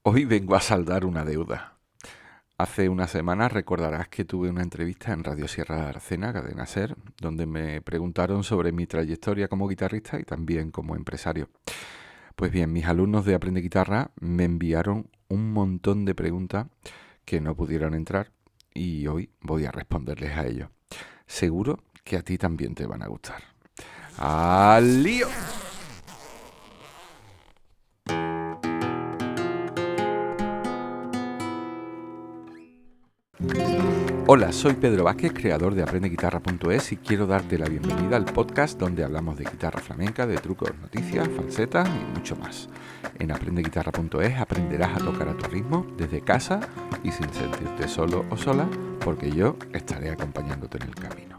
Hoy vengo a saldar una deuda. Hace unas semanas recordarás que tuve una entrevista en Radio Sierra de Arcena, Cadena Ser, donde me preguntaron sobre mi trayectoria como guitarrista y también como empresario. Pues bien, mis alumnos de Aprende Guitarra me enviaron un montón de preguntas que no pudieron entrar y hoy voy a responderles a ellos. Seguro que a ti también te van a gustar. ¡Al lío! Hola, soy Pedro Vázquez, creador de AprendeGuitarra.es y quiero darte la bienvenida al podcast donde hablamos de guitarra flamenca, de trucos, noticias, falsetas y mucho más. En AprendeGuitarra.es aprenderás a tocar a tu ritmo desde casa y sin sentirte solo o sola, porque yo estaré acompañándote en el camino.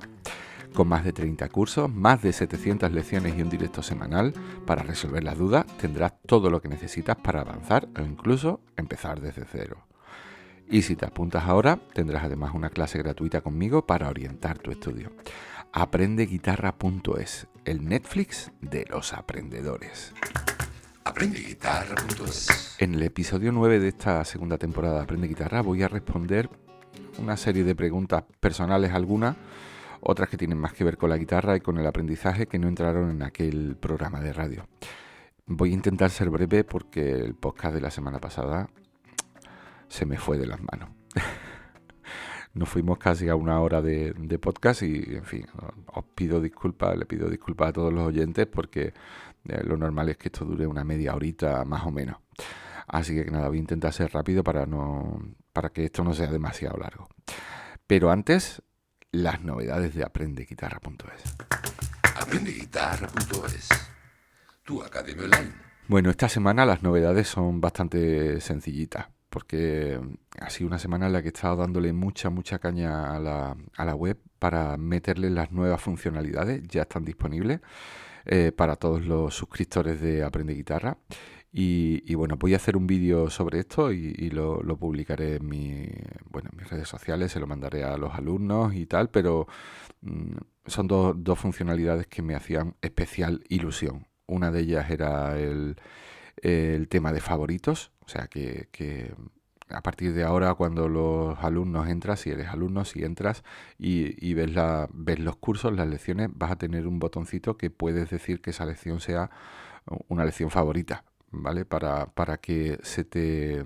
Con más de 30 cursos, más de 700 lecciones y un directo semanal, para resolver las dudas tendrás todo lo que necesitas para avanzar o incluso empezar desde cero. Y si te apuntas ahora, tendrás además una clase gratuita conmigo para orientar tu estudio. AprendeGuitarra.es, el Netflix de los aprendedores. AprendeGuitarra.es. En el episodio 9 de esta segunda temporada de Aprende Guitarra voy a responder una serie de preguntas personales algunas, otras que tienen más que ver con la guitarra y con el aprendizaje que no entraron en aquel programa de radio. Voy a intentar ser breve porque el podcast de la semana pasada se me fue de las manos. Nos fuimos casi a una hora de podcast y, en fin, os pido disculpas, le pido disculpas a todos los oyentes porque lo normal es que esto dure una media horita más o menos. Así que nada, voy a intentar ser rápido para que esto no sea demasiado largo. Pero antes, las novedades de AprendeGuitarra.es. AprendeGuitarra.es, tu academia online. Bueno, esta semana las novedades son bastante sencillitas, porque ha sido una semana en la que he estado dándole mucha caña a la web para meterle las nuevas funcionalidades. Ya están disponibles para todos los suscriptores de Aprende Guitarra. Y bueno, voy a hacer un vídeo sobre esto y lo publicaré en mis redes sociales, se lo mandaré a los alumnos y tal, pero son dos funcionalidades que me hacían especial ilusión. Una de ellas era el tema de favoritos, o sea que a partir de ahora cuando los alumnos entras, si eres alumno, si entras y ves los cursos, las lecciones, vas a tener un botoncito que puedes decir que esa lección sea una lección favorita, ¿vale? Para que se te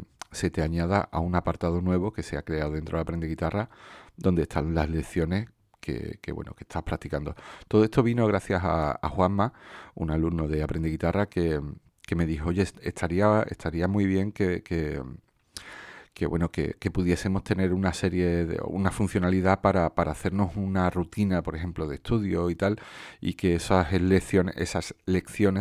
añada a un apartado nuevo que se ha creado dentro de Aprende Guitarra, donde están las lecciones que estás practicando. Todo esto vino gracias a Juanma, un alumno de Aprende Guitarra, que me dijo, oye, estaría muy bien que pudiésemos tener una funcionalidad para hacernos una rutina, por ejemplo, de estudio y tal, y que esas lecciones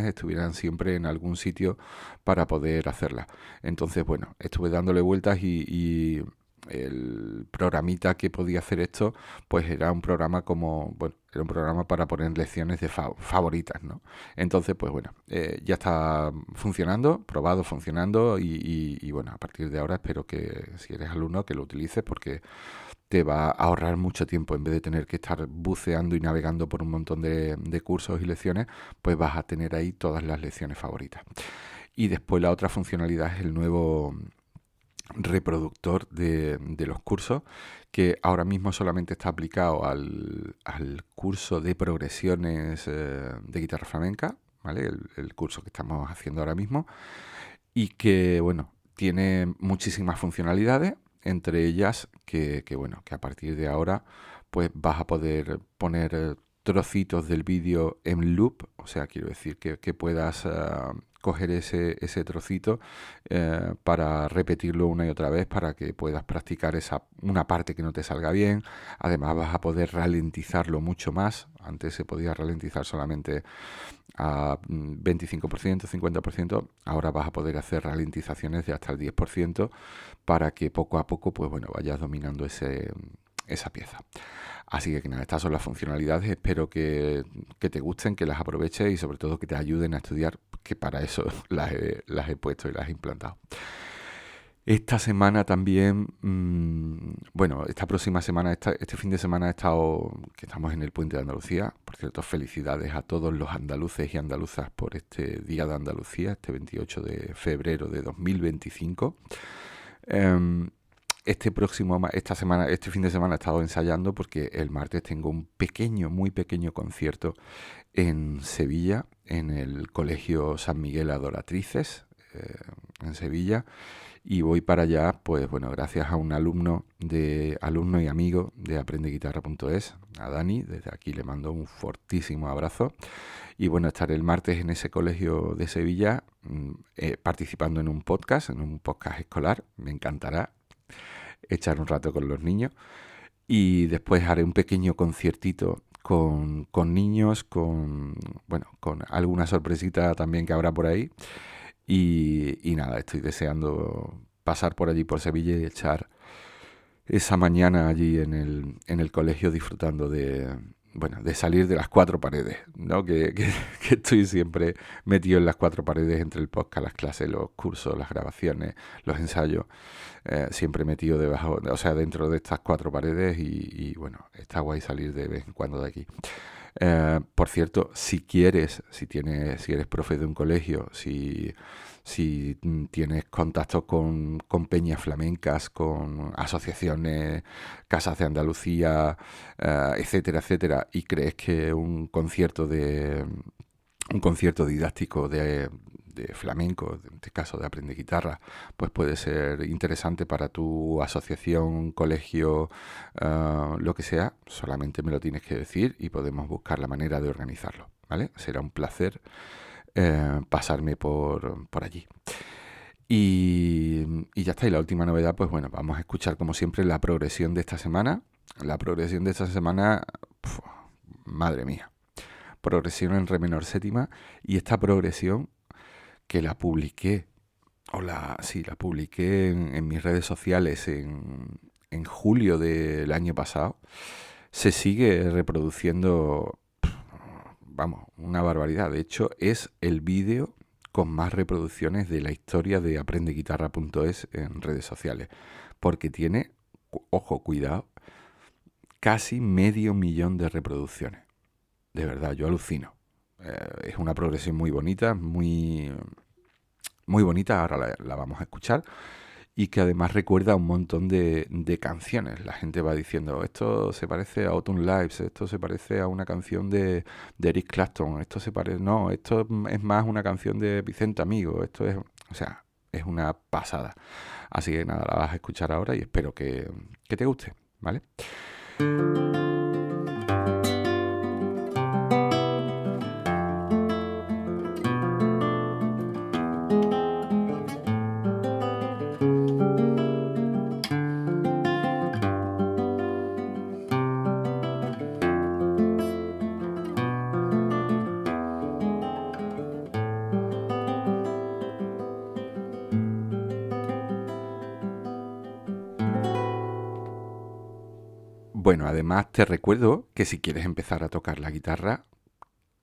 estuvieran siempre en algún sitio para poder hacerlas. Entonces, bueno, estuve dándole vueltas y el programita que podía hacer esto, pues era un programa era un programa para poner lecciones de favoritas, ¿no? Entonces, pues bueno, ya está funcionando, probado, funcionando y bueno, a partir de ahora espero que si eres alumno que lo utilices porque te va a ahorrar mucho tiempo. En vez de tener que estar buceando y navegando por un montón de cursos y lecciones, pues vas a tener ahí todas las lecciones favoritas. Y después la otra funcionalidad es el nuevo reproductor de los cursos, que ahora mismo solamente está aplicado al curso de progresiones de guitarra flamenca, ¿vale? El curso que estamos haciendo ahora mismo, y que, bueno, tiene muchísimas funcionalidades, entre ellas que a partir de ahora pues vas a poder poner trocitos del vídeo en loop, o sea, quiero decir que puedas coger ese trocito para repetirlo una y otra vez para que puedas practicar una parte que no te salga bien. Además vas a poder ralentizarlo mucho más. Antes se podía ralentizar solamente a 25%, 50%. Ahora vas a poder hacer ralentizaciones de hasta el 10% para que poco a poco pues bueno, vayas dominando esa pieza. Así que nada, estas son las funcionalidades. Espero que te gusten, que las aproveches y sobre todo que te ayuden a estudiar, que para eso las he puesto y las he implantado. Esta semana también, bueno, esta próxima semana, este fin de semana he estado, que estamos en el Puente de Andalucía. Por cierto, felicidades a todos los andaluces y andaluzas por este Día de Andalucía, este 28 de febrero de 2025. Em, esta semana, este fin de semana he estado ensayando porque el martes tengo un pequeño, muy pequeño concierto en Sevilla, en el Colegio San Miguel Adoratrices, en Sevilla. Y voy para allá, pues bueno, gracias a un alumno y amigo de aprendeguitarra.es, a Dani. Desde aquí le mando un fortísimo abrazo. Y bueno, estaré el martes en ese colegio de Sevilla participando en un podcast escolar. Me encantará echar un rato con los niños. Y después haré un pequeño conciertito con niños, bueno, con alguna sorpresita también que habrá por ahí. Y nada, estoy deseando pasar por allí, por Sevilla, y echar esa mañana allí en el colegio disfrutando bueno, de salir de las cuatro paredes, ¿no? Que estoy siempre metido en las cuatro paredes entre el podcast, las clases, los cursos, las grabaciones, los ensayos, siempre metido debajo, o sea, dentro de estas cuatro paredes y bueno, está guay salir de vez en cuando de aquí. Por cierto, si eres profe de un colegio, si tienes contactos con peñas flamencas, con asociaciones, casas de Andalucía, etcétera, etcétera, y crees que un concierto didáctico de flamenco, en este caso de Aprende Guitarra, pues puede ser interesante para tu asociación, colegio, lo que sea, solamente me lo tienes que decir y podemos buscar la manera de organizarlo, ¿vale? Será un placer pasarme por allí. Y ya está, y la última novedad, pues bueno, vamos a escuchar como siempre la progresión de esta semana. La progresión de esta semana, madre mía, progresión en re menor séptima, y esta progresión que la publiqué, sí, la publiqué en mis redes sociales en julio del año pasado, se sigue reproduciendo, vamos, una barbaridad. De hecho, es el vídeo con más reproducciones de la historia de aprendeguitarra.es en redes sociales, porque tiene, ojo, cuidado, casi 500.000 de reproducciones. De verdad, yo alucino. Es una progresión muy bonita, muy, muy bonita, ahora la vamos a escuchar, y que además recuerda un montón de canciones. La gente va diciendo, esto se parece a Autumn Lives, esto se parece a una canción de Eric Clapton, no, esto es más una canción de Vicente Amigo, o sea, es una pasada. Así que nada, la vas a escuchar ahora y espero que te guste, ¿vale? Bueno, además te recuerdo que si quieres empezar a tocar la guitarra,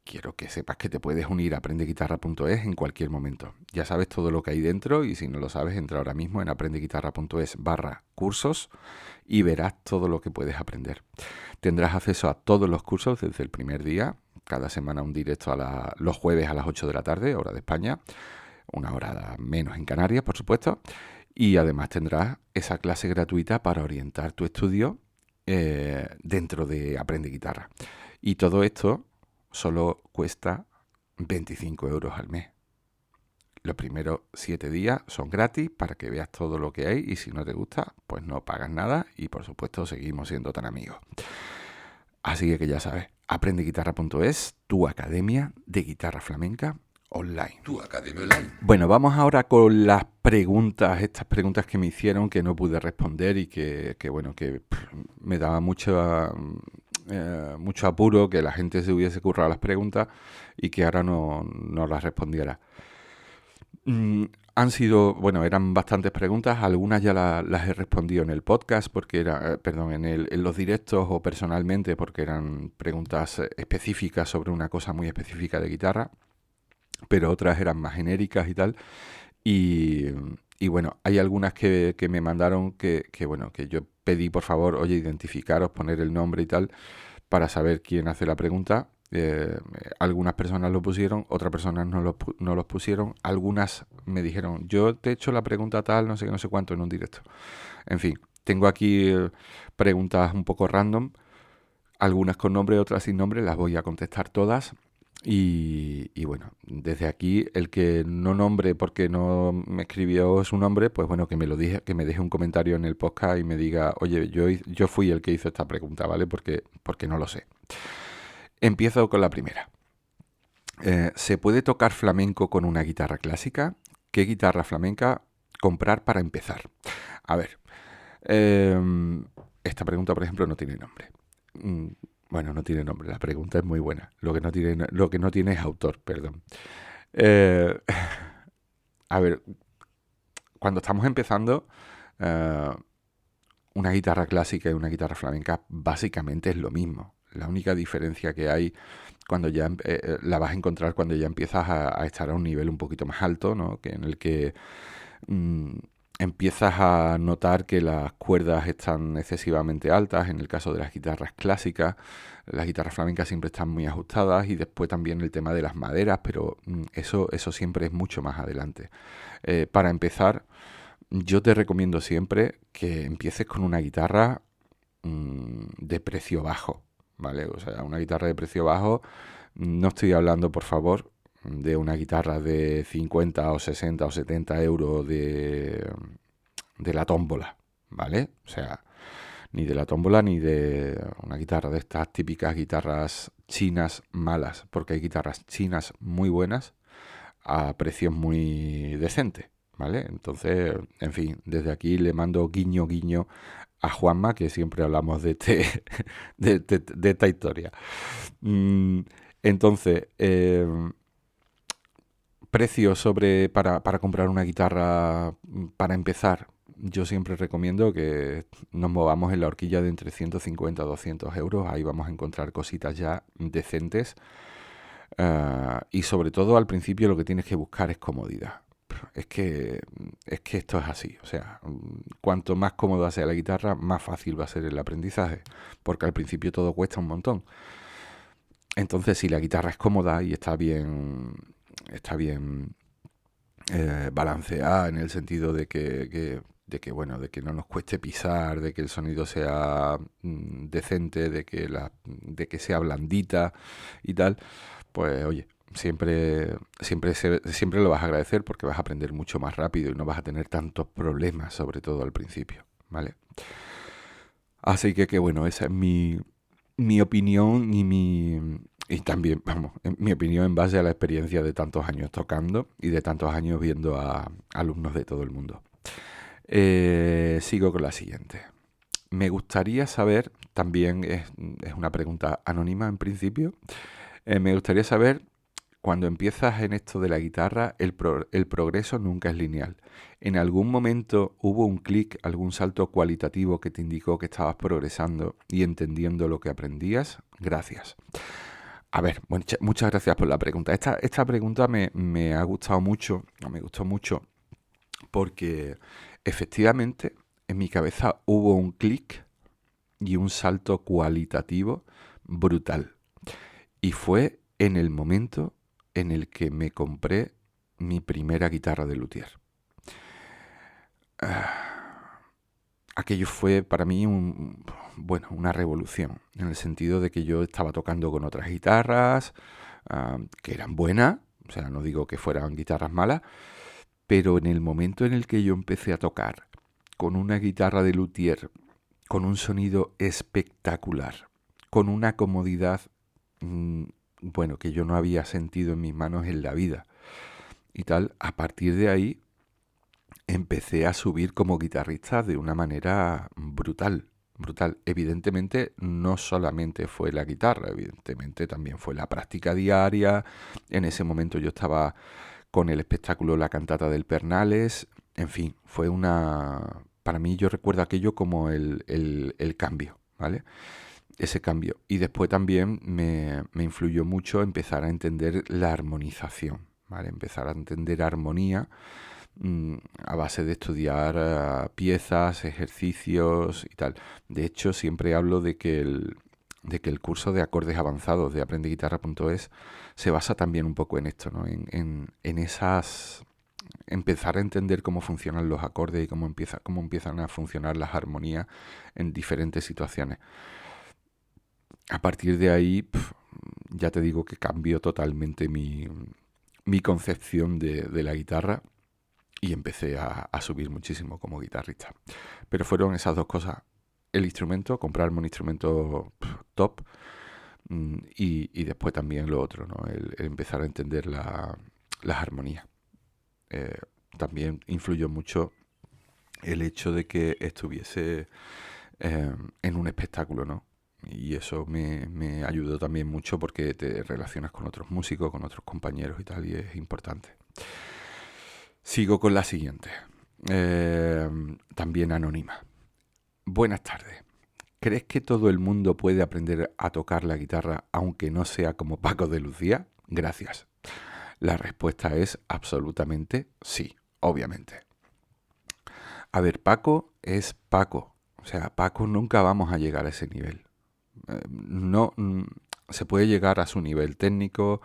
quiero que sepas que te puedes unir a aprendeguitarra.es en cualquier momento. Ya sabes todo lo que hay dentro y si no lo sabes, entra ahora mismo en aprendeguitarra.es/cursos y verás todo lo que puedes aprender. Tendrás acceso a todos los cursos desde el primer día, cada semana un directo los jueves a las 8 de la tarde, hora de España, una hora menos en Canarias, por supuesto, y además tendrás esa clase gratuita para orientar tu estudio dentro de Aprende Guitarra. Y todo esto solo cuesta 25 euros al mes. Los primeros 7 días son gratis para que veas todo lo que hay y si no te gusta, pues no pagas nada y por supuesto seguimos siendo tan amigos. Así que ya sabes, aprendeguitarra.es, tu academia de guitarra flamenca online. Tu academia online. Bueno, vamos ahora con las preguntas, estas preguntas que me hicieron que no pude responder y que me daba mucho apuro que la gente se hubiese currado las preguntas y que ahora no las respondiera. Eran bastantes preguntas, algunas ya las he respondido en el podcast, en los directos o personalmente, porque eran preguntas específicas sobre una cosa muy específica de guitarra, pero otras eran más genéricas y tal. Y Y bueno, hay algunas que me mandaron bueno, que yo pedí por favor, oye, identificaros, poner el nombre y tal, para saber quién hace la pregunta. Algunas personas lo pusieron, otras personas no los pusieron. Algunas me dijeron, yo te he hecho la pregunta tal, no sé qué, no sé cuánto en un directo. En fin, tengo aquí preguntas un poco random, algunas con nombre, otras sin nombre, las voy a contestar todas. Y bueno, desde aquí, el que no nombre porque no me escribió su nombre, pues bueno, que me deje un comentario en el podcast y me diga, oye, yo fui el que hizo esta pregunta, ¿vale? Porque no lo sé. Empiezo con la primera. ¿Se puede tocar flamenco con una guitarra clásica? ¿Qué guitarra flamenca comprar para empezar? A ver, esta pregunta, por ejemplo, no tiene nombre. Mm, Bueno, no tiene nombre, la pregunta es muy buena. Lo que no tiene es autor, perdón. Eh, a ver, cuando estamos empezando, eh, una guitarra clásica y una guitarra flamenca básicamente es lo mismo. La única diferencia que hay cuando ya la vas a encontrar cuando ya empiezas a estar a un nivel un poquito más alto, ¿no? Que en el que mm, empiezas a notar que las cuerdas están excesivamente altas. En el caso de las guitarras clásicas, las guitarras flamencas siempre están muy ajustadas, y después también el tema de las maderas, pero eso siempre es mucho más adelante. Para empezar, yo te recomiendo siempre que empieces con una guitarra de precio bajo, ¿vale? O sea, una guitarra de precio bajo, no estoy hablando, por favor, de una guitarra de 50 o 60 o 70 euros de la tómbola, ¿vale? O sea, ni de la tómbola ni de una guitarra de estas típicas guitarras chinas malas, porque hay guitarras chinas muy buenas a precios muy decentes, ¿vale? Entonces, en fin, desde aquí le mando guiño guiño a Juanma, que siempre hablamos de esta historia. Mm, entonces, precios para comprar una guitarra para empezar. Yo siempre recomiendo que nos movamos en la horquilla de entre 150 a 200 euros. Ahí vamos a encontrar cositas ya decentes. Y sobre todo al principio lo que tienes que buscar es comodidad. Es que esto es así. O sea, cuanto más cómoda sea la guitarra, más fácil va a ser el aprendizaje. Porque al principio todo cuesta un montón. Entonces, si la guitarra es cómoda y está bien balanceada, en el sentido bueno, de que no nos cueste pisar, de que el sonido sea decente, de que sea blandita y tal, pues oye, siempre lo vas a agradecer, porque vas a aprender mucho más rápido y no vas a tener tantos problemas, sobre todo al principio, ¿vale? Así que bueno, esa es mi opinión y también, vamos, mi opinión en base a la experiencia de tantos años tocando y de tantos años viendo a alumnos de todo el mundo. Sigo con la siguiente. Me gustaría saber, también es una pregunta anónima en principio, me gustaría saber, cuando empiezas en esto de la guitarra, el progreso nunca es lineal. ¿En algún momento hubo un clic, algún salto cualitativo que te indicó que estabas progresando y entendiendo lo que aprendías? Gracias. A ver, muchas gracias por la pregunta. Esta pregunta me ha gustado mucho, o me gustó mucho, porque efectivamente en mi cabeza hubo un clic y un salto cualitativo brutal. Y fue en el momento en el que me compré mi primera guitarra de luthier. Aquello fue para mí una revolución, en el sentido de que yo estaba tocando con otras guitarras, que eran buenas, o sea, no digo que fueran guitarras malas, pero en el momento en el que yo empecé a tocar con una guitarra de luthier, con un sonido espectacular, con una comodidad, bueno, que yo no había sentido en mis manos en la vida y tal, a partir de ahí empecé a subir como guitarrista de una manera brutal, brutal. Evidentemente no solamente fue la guitarra, evidentemente también fue la práctica diaria. En ese momento yo estaba con el espectáculo La Cantata del Pernales. En fin, para mí, yo recuerdo aquello como el cambio, ¿vale? Ese cambio. Y después también me influyó mucho empezar a entender la armonización, ¿vale? Empezar a entender armonía a base de estudiar piezas, ejercicios y tal. De hecho, siempre hablo de que el curso de acordes avanzados de aprendeguitarra.es se basa también un poco en esto, ¿no? En esas empezar a entender cómo funcionan los acordes y cómo empiezan a funcionar las armonías en diferentes situaciones. A partir de ahí, ya te digo que cambió totalmente mi concepción de la guitarra y empecé a subir muchísimo como guitarrista. Pero fueron esas dos cosas. El instrumento, comprarme un instrumento top, y después también lo otro, ¿no? El empezar a entender las armonías. También influyó mucho el hecho de que estuviese en un espectáculo, ¿no? Y eso me ayudó también mucho porque te relacionas con otros músicos, con otros compañeros y tal, y es importante. Sigo con la siguiente. También anónima. Buenas tardes. ¿Crees que todo el mundo puede aprender a tocar la guitarra aunque no sea como Paco de Lucía? Gracias. La respuesta es absolutamente sí, obviamente. A ver, Paco es Paco. O sea, Paco nunca vamos a llegar a ese nivel. No, se puede llegar a su nivel técnico,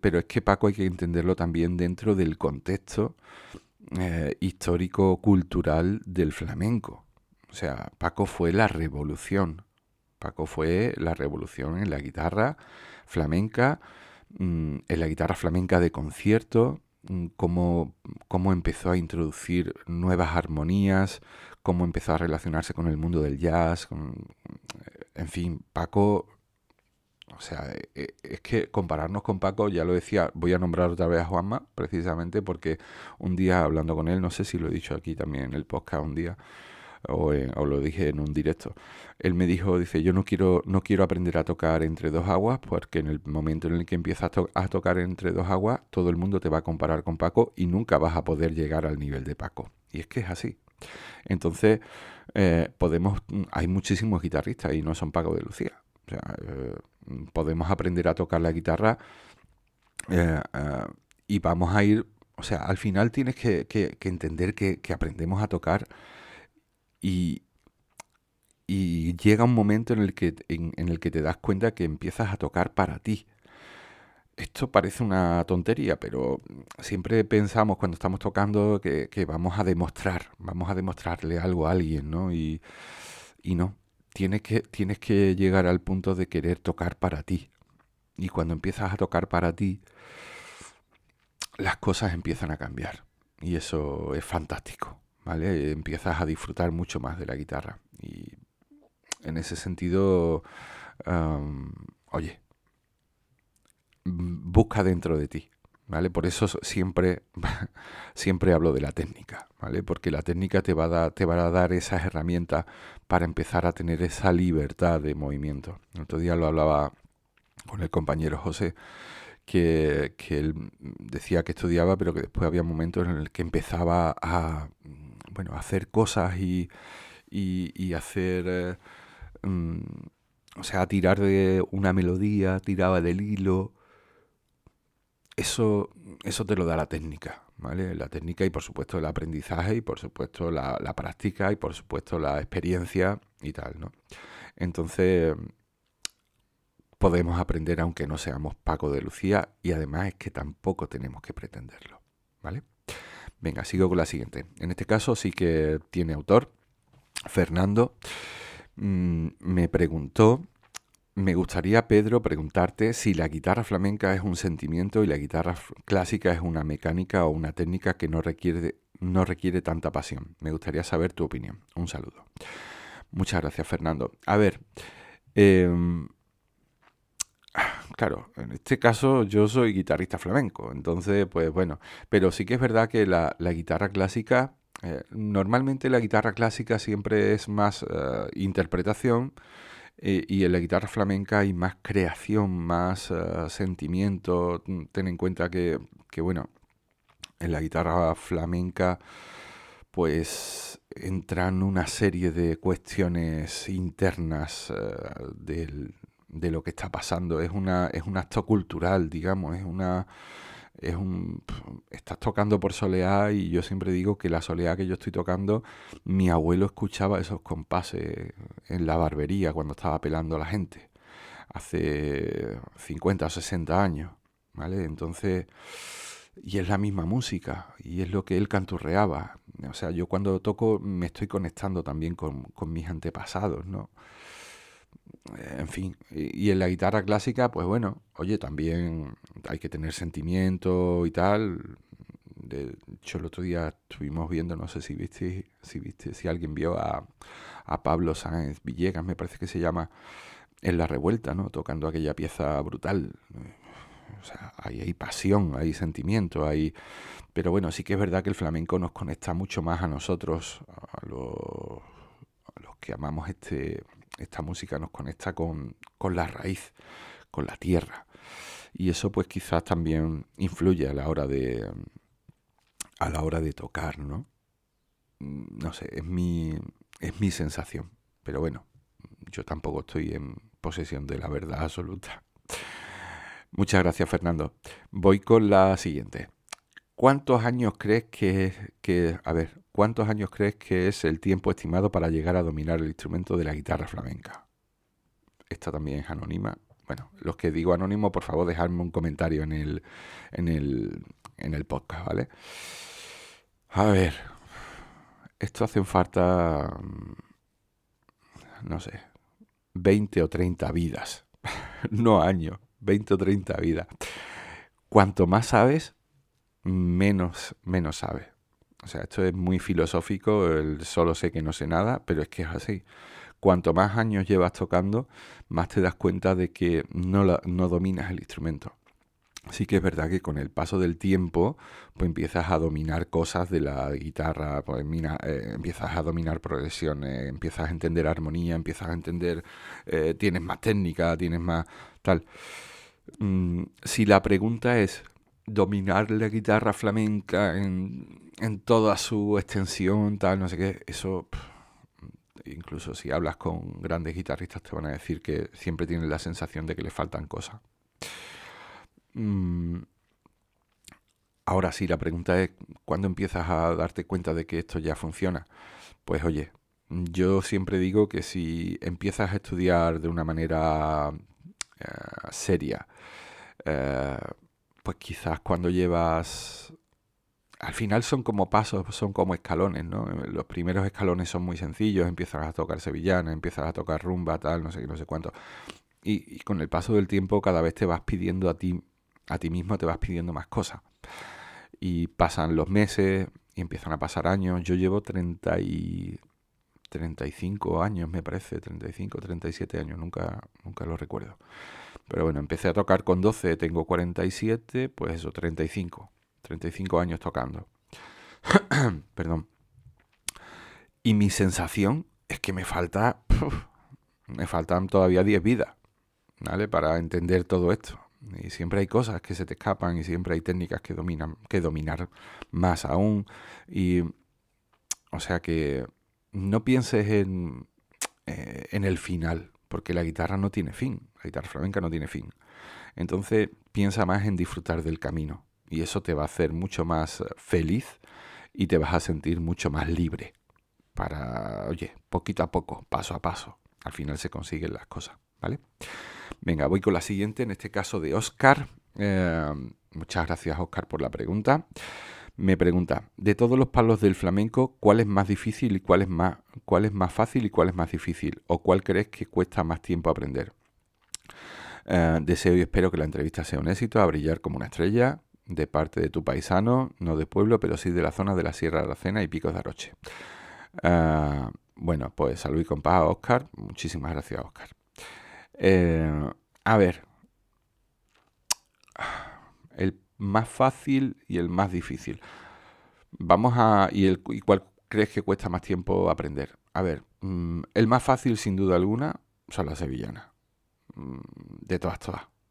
pero es que Paco hay que entenderlo también dentro del contexto histórico-cultural del flamenco. O sea, Paco fue la revolución. Paco fue la revolución en la guitarra flamenca, en la guitarra flamenca de concierto, cómo empezó a introducir nuevas armonías, cómo empezó a relacionarse con el mundo del jazz. En fin, Paco, o sea, es que compararnos con Paco, ya lo decía, voy a nombrar otra vez a Juanma, precisamente porque un día hablando con él, no sé si lo he dicho aquí también en el podcast un día, o lo dije en un directo. Él me dijo, dice, yo no quiero aprender a tocar entre dos aguas, porque en el momento en el que empiezas a tocar entre dos aguas, todo el mundo te va a comparar con Paco y nunca vas a poder llegar al nivel de Paco. Y es que es así. Entonces, hay muchísimos guitarristas y no son Paco de Lucía. O sea, podemos aprender a tocar la guitarra y vamos a ir, o sea, al final tienes que entender que aprendemos a tocar y, y llega un momento en el que te das cuenta que empiezas a tocar para ti. Esto parece una tontería, pero siempre pensamos cuando estamos tocando que vamos a demostrarle algo a alguien, ¿no? Y no, tienes que llegar al punto de querer tocar para ti. Y cuando empiezas a tocar para ti, las cosas empiezan a cambiar. Y eso es fantástico, ¿vale? Empiezas a disfrutar mucho más de la guitarra. Y en ese sentido, oye, busca dentro de ti, ¿vale? Por eso siempre hablo de la técnica, ¿vale? Porque la técnica te va a dar esas herramientas para empezar a tener esa libertad de movimiento. El otro día lo hablaba con el compañero José, que él decía que estudiaba, pero que después había momentos en el que empezaba a hacer cosas y hacer, o sea, a tirar de una melodía, tiraba del hilo. Eso te lo da la técnica, ¿vale? La técnica y por supuesto el aprendizaje y por supuesto la práctica y por supuesto la experiencia y tal, ¿no? Entonces podemos aprender aunque no seamos Paco de Lucía y además es que tampoco tenemos que pretenderlo, ¿vale? Venga, sigo con la siguiente. En este caso sí que tiene autor. Fernando me preguntó, me gustaría, Pedro, preguntarte si la guitarra flamenca es un sentimiento y la guitarra clásica es una mecánica o una técnica que no requiere tanta pasión. Me gustaría saber tu opinión. Un saludo. Muchas gracias, Fernando. A ver, claro, en este caso yo soy guitarrista flamenco, entonces, pues bueno, pero sí que es verdad que la guitarra clásica, normalmente la guitarra clásica siempre es más interpretación y en la guitarra flamenca hay más creación, más sentimiento. Ten en cuenta que, bueno, en la guitarra flamenca pues entran una serie de cuestiones internas de lo que está pasando. Es un acto cultural, digamos, Estás tocando por soleá y yo siempre digo que la soleá que yo estoy tocando, mi abuelo escuchaba esos compases en la barbería cuando estaba pelando a la gente, hace 50 o 60 años, ¿vale? Entonces, y es la misma música, y es lo que él canturreaba. O sea, yo cuando toco me estoy conectando también con mis antepasados, ¿no? En fin, y en la guitarra clásica, pues bueno, oye, también hay que tener sentimiento y tal. De hecho, el otro día estuvimos viendo, no sé si alguien vio a Pablo Sáenz Villegas, me parece que se llama, en La Revuelta, ¿no? Tocando aquella pieza brutal. O sea, hay pasión, hay sentimiento, Pero bueno, sí que es verdad que el flamenco nos conecta mucho más a nosotros, a los que amamos esta música, nos conecta con la raíz, con la tierra. Y eso pues quizás también influye a la hora de tocar, ¿no? No sé, es mi sensación. Pero bueno, yo tampoco estoy en posesión de la verdad absoluta. Muchas gracias, Fernando. Voy con la siguiente. ¿Cuántos años crees ¿cuántos años crees que es el tiempo estimado para llegar a dominar el instrumento de la guitarra flamenca? Esta también es anónima. Bueno, los que digo anónimo, por favor, dejadme un comentario en el podcast, ¿vale? A ver, esto hace falta, no sé, 20 o 30 vidas, no años, 20 o 30 vidas. Cuanto más sabes, menos sabes. O sea, esto es muy filosófico, el solo sé que no sé nada, pero es que es así. Cuanto más años llevas tocando, más te das cuenta de que no dominas el instrumento. Sí que es verdad que con el paso del tiempo, pues empiezas a dominar cosas de la guitarra, pues empiezas a dominar progresiones, empiezas a entender armonía, empiezas a entender, tienes más técnica, tienes más tal. Si la pregunta es dominar la guitarra flamenca en toda su extensión, tal, no sé qué, eso, incluso si hablas con grandes guitarristas te van a decir que siempre tienen la sensación de que le faltan cosas. Ahora sí, la pregunta es, ¿cuándo empiezas a darte cuenta de que esto ya funciona? Pues oye, yo siempre digo que si empiezas a estudiar de una manera seria, pues quizás cuando llevas... Al final son como pasos, son como escalones, ¿no? Los primeros escalones son muy sencillos, empiezas a tocar sevillana, empiezas a tocar rumba, tal, no sé qué, no sé cuánto. Y con el paso del tiempo cada vez te vas pidiendo a ti mismo te vas pidiendo más cosas. Y pasan los meses y empiezan a pasar años. Yo llevo 35 años, me parece, 35, 37 años, nunca lo recuerdo. Pero bueno, empecé a tocar con 12, tengo 47, pues eso, 35 años tocando. Perdón. Y mi sensación es que me faltan todavía 10 vidas, ¿vale? Para entender todo esto. Y siempre hay cosas que se te escapan y siempre hay técnicas que dominar más aún. Y, o sea que no pienses en el final, porque la guitarra no tiene fin. La guitarra flamenca no tiene fin. Entonces piensa más en disfrutar del camino. Y eso te va a hacer mucho más feliz y te vas a sentir mucho más libre. Para, oye, poquito a poco, paso a paso. Al final se consiguen las cosas, ¿vale? Venga, voy con la siguiente, en este caso de Óscar. Muchas gracias, Óscar, por la pregunta. Me pregunta, de todos los palos del flamenco, ¿cuál es más difícil y cuál es más fácil y cuál es más difícil? ¿O cuál crees que cuesta más tiempo aprender? Deseo y espero que la entrevista sea un éxito, a brillar como una estrella, de parte de tu paisano, no de pueblo, pero sí de la zona de la Sierra de Aracena y Picos de Aroche. Bueno, pues salud y compás a Óscar. Muchísimas gracias, Óscar. A ver, el más fácil y el más difícil. ¿Y cuál crees que cuesta más tiempo aprender? A ver, el más fácil sin duda alguna son las sevillanas. De todas.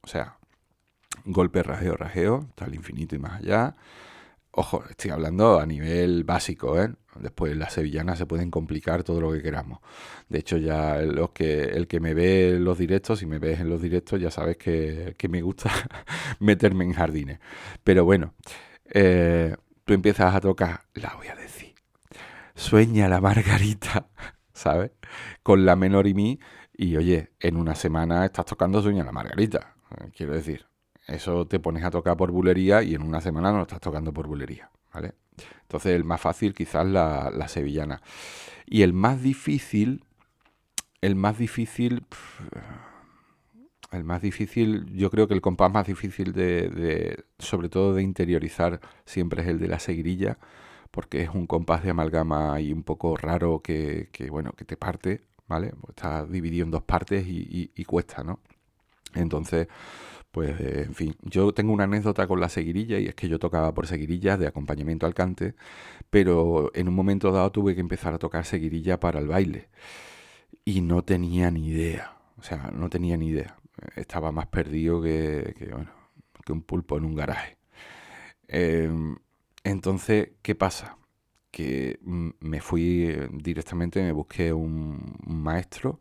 O sea, golpe, rajeo, hasta el infinito y más allá. Ojo, estoy hablando a nivel básico, ¿eh? Después las sevillanas se pueden complicar todo lo que queramos. De hecho, ya el que me ve en los directos, si me ves en los directos, ya sabes que me gusta meterme en jardines. Pero bueno, eh, tú empiezas a tocar, la voy a decir, Sueña la Margarita, ¿sabes? Con la menor y mi, y oye, en una semana estás tocando Sueña la Margarita. Quiero decir, eso te pones a tocar por bulería y en una semana no estás tocando por bulería, ¿vale? Entonces el más fácil quizás la sevillana. Y el más difícil, yo creo que el compás más difícil sobre todo de interiorizar siempre es el de la seguirilla, porque es un compás de amalgama y un poco raro bueno, que te parte, ¿vale? Está dividido en dos partes y cuesta, ¿no? Entonces, pues, en fin, yo tengo una anécdota con la seguirilla y es que yo tocaba por seguirillas de acompañamiento al cante, pero en un momento dado tuve que empezar a tocar seguirilla para el baile y no tenía ni idea, o sea, no tenía ni idea. Estaba más perdido bueno, que un pulpo en un garaje. Entonces, ¿qué pasa? Que me fui directamente, me busqué un maestro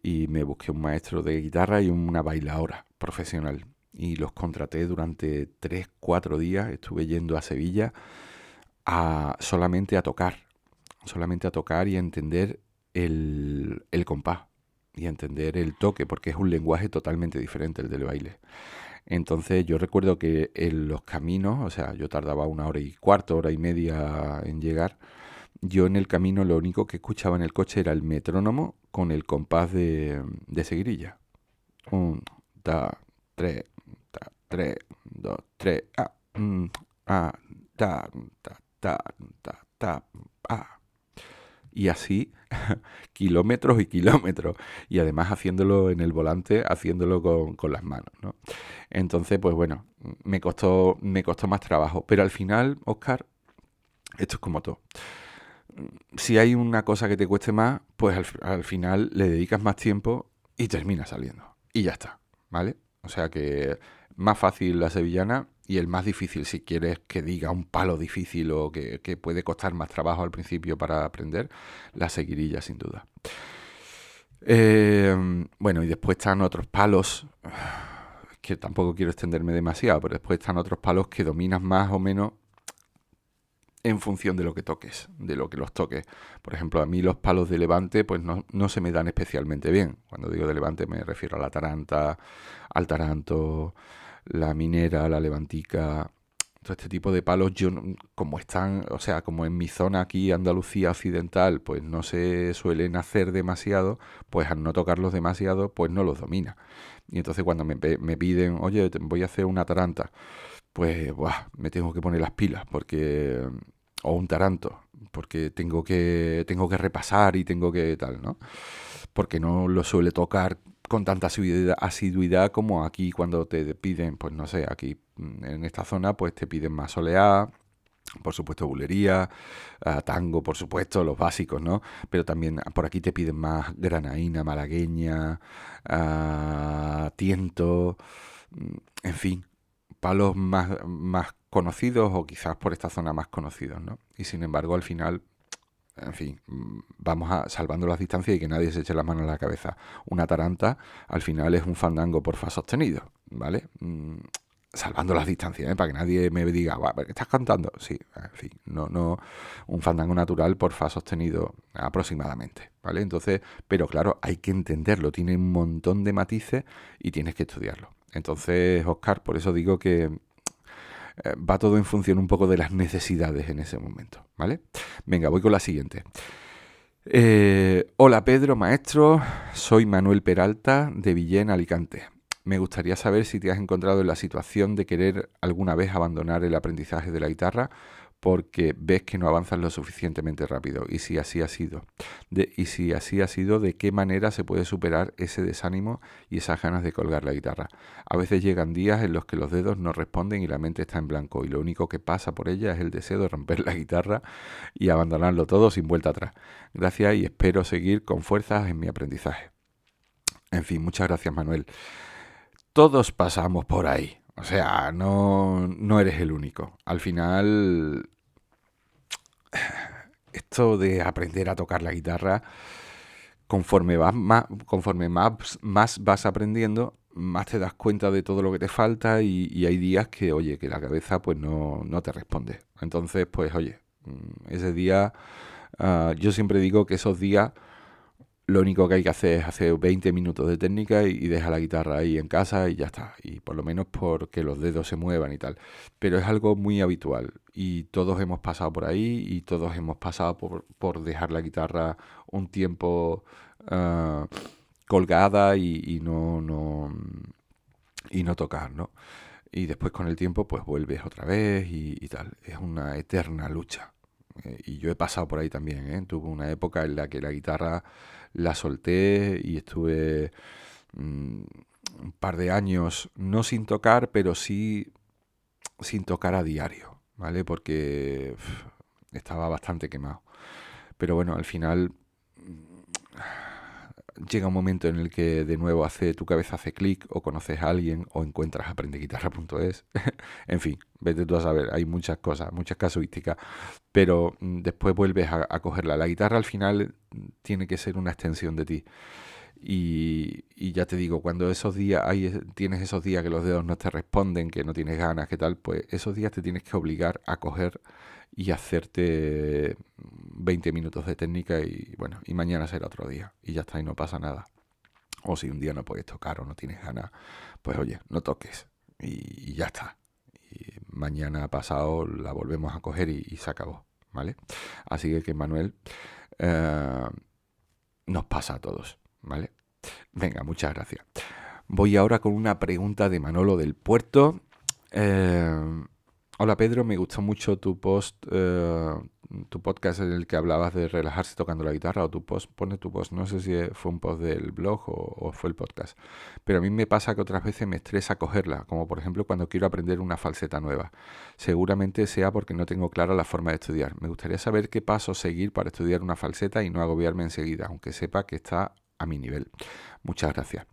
y me busqué un maestro de guitarra y una bailaora profesional. Y los contraté durante 3, 4 días. Estuve yendo a Sevilla solamente a tocar y a entender el compás y a entender el toque, porque es un lenguaje totalmente diferente el del baile. Entonces yo recuerdo que en los caminos, o sea, yo tardaba 1 hora y cuarto, 1 hora y media en llegar. Yo en el camino lo único que escuchaba en el coche era el metrónomo con el compás de seguirilla. 1, 2, 3, 3, 2, 3, ah, ta, ta, ta, ta, ta, ah. Y así, kilómetros y kilómetros. Y además haciéndolo en el volante, haciéndolo con las manos, ¿no? Entonces, pues bueno, me costó más trabajo. Pero al final, Oscar, esto es como todo. Si hay una cosa que te cueste más, pues al final le dedicas más tiempo y termina saliendo. Y ya está, ¿vale? O sea que más fácil la sevillana y el más difícil, si quieres que diga un palo difícil o que puede costar más trabajo al principio para aprender, la seguirilla sin duda. Bueno, y después están otros palos, que tampoco quiero extenderme demasiado, pero después están otros palos que dominas más o menos en función de lo que toques, de lo que los toques. Por ejemplo, a mí los palos de levante pues no se me dan especialmente bien. Cuando digo de levante me refiero a la taranta, al taranto, la minera, la levantica. Todo este tipo de palos, como están, o sea, como en mi zona aquí, Andalucía occidental, pues no se suelen hacer demasiado, pues al no tocarlos demasiado, pues no los domina. Y entonces cuando me piden, oye, voy a hacer una taranta, pues me tengo que poner las pilas, porque o un taranto, porque tengo que repasar y tengo que tal, ¿no? Porque no lo suele tocar con tanta asiduidad como aquí cuando te piden, pues no sé, aquí en esta zona pues te piden más soleá, por supuesto bulería, tango, por supuesto, los básicos, ¿no? Pero también por aquí te piden más granaína, malagueña, tiento, en fin, palos más conocidos o quizás por esta zona más conocidos, ¿no? Y sin embargo, al final, en fin, vamos salvando las distancias y que nadie se eche las manos a la cabeza. Una taranta, al final, es un fandango por fa sostenido, ¿vale? Salvando las distancias, ¿eh? Para que nadie me diga, ¿qué estás cantando? Sí, en fin, no, un fandango natural por fa sostenido aproximadamente, ¿vale? Entonces, pero claro, hay que entenderlo, tiene un montón de matices y tienes que estudiarlo. Entonces, Oscar, por eso digo que va todo en función un poco de las necesidades en ese momento, ¿vale? Venga, voy con la siguiente. Hola Pedro, maestro, soy Manuel Peralta de Villena, Alicante. Me gustaría saber si te has encontrado en la situación de querer alguna vez abandonar el aprendizaje de la guitarra porque ves que no avanzas lo suficientemente rápido. Y si así ha sido, ¿de qué manera se puede superar ese desánimo y esas ganas de colgar la guitarra? A veces llegan días en los que los dedos no responden y la mente está en blanco y lo único que pasa por ella es el deseo de romper la guitarra y abandonarlo todo sin vuelta atrás. Gracias y espero seguir con fuerzas en mi aprendizaje. En fin, muchas gracias, Manuel. Todos pasamos por ahí, O sea, no eres el único. Al final, esto de aprender a tocar la guitarra, conforme más vas aprendiendo, más te das cuenta de todo lo que te falta y hay días que, oye, que la cabeza pues no te responde. Entonces, pues, oye, ese día, yo siempre digo que esos días lo único que hay que hacer es hacer 20 minutos de técnica y deja la guitarra ahí en casa y ya está. Y por lo menos porque los dedos se muevan y tal. Pero es algo muy habitual y todos hemos pasado por ahí y todos hemos pasado por dejar la guitarra un tiempo ah, colgada y no tocar, ¿no? Y después con el tiempo pues vuelves otra vez y tal. Es una eterna lucha. Y yo he pasado por ahí también, ¿eh? Tuve una época en la que la guitarra la solté y estuve mm, un par de años no sin tocar, pero sí sin tocar a diario, ¿vale? Porque estaba bastante quemado. Pero bueno, al final llega un momento en el que de nuevo tu cabeza hace clic o conoces a alguien o encuentras aprendeguitarra.es. En fin, vete tú a saber, hay muchas cosas, muchas casuísticas, pero después vuelves a cogerla. La guitarra al final tiene que ser una extensión de ti. Y ya te digo, cuando tienes esos días que los dedos no te responden, que no tienes ganas, que tal, pues esos días te tienes que obligar a coger y hacerte 20 minutos de técnica y bueno, y mañana será otro día y ya está y no pasa nada. O si un día no puedes tocar o no tienes ganas, pues oye, no toques y ya está. Y mañana pasado la volvemos a coger y se acabó, ¿vale? Así que Manuel, eh, nos pasa a todos, ¿vale? Venga, muchas gracias. Voy ahora con una pregunta de Manolo del Puerto. Hola Pedro, me gustó mucho tu podcast en el que hablabas de relajarse tocando la guitarra o pone tu post, no sé si fue un post del blog o fue el podcast, pero a mí me pasa que otras veces me estresa cogerla, como por ejemplo cuando quiero aprender una falseta nueva. Seguramente sea porque no tengo clara la forma de estudiar. Me gustaría saber qué paso seguir para estudiar una falseta y no agobiarme enseguida, aunque sepa que está a mi nivel. Muchas gracias.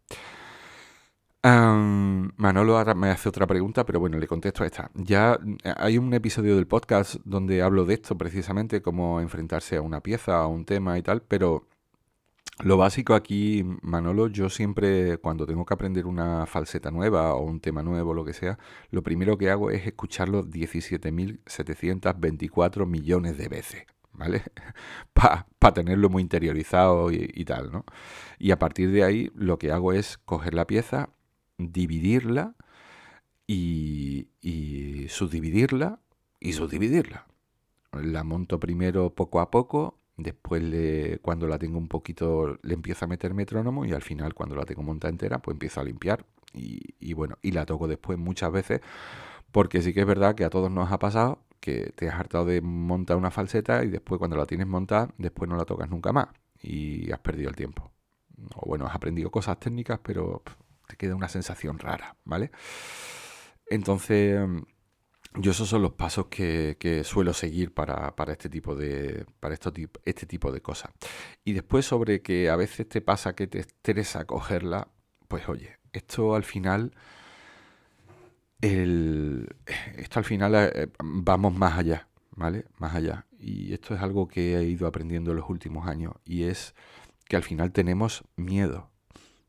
Manolo ahora me hace otra pregunta, pero bueno, le contesto a esta. Ya hay un episodio del podcast donde hablo de esto precisamente, cómo enfrentarse a una pieza, a un tema y tal, pero lo básico aquí, Manolo, yo siempre cuando tengo que aprender una falseta nueva o un tema nuevo, lo que sea, lo primero que hago es escucharlo 17.724 millones de veces, ¿vale? Para tenerlo muy interiorizado y tal, ¿no? Y a partir de ahí lo que hago es coger la pieza, dividirla y subdividirla y subdividirla. La monto primero poco a poco, después cuando la tengo un poquito le empiezo a meter metrónomo y al final cuando la tengo montada entera pues empiezo a limpiar y bueno, y la toco después muchas veces porque sí que es verdad que a todos nos ha pasado que te has hartado de montar una falseta y después cuando la tienes montada, después no la tocas nunca más y has perdido el tiempo. O bueno, has aprendido cosas técnicas, pero te queda una sensación rara, ¿vale? Entonces, yo esos son los pasos que suelo seguir para este tipo de cosas. Y después sobre que a veces te pasa que te estresa cogerla, pues oye, esto al final vamos más allá, ¿vale? Más allá. Y esto es algo que he ido aprendiendo en los últimos años y es que al final tenemos miedo.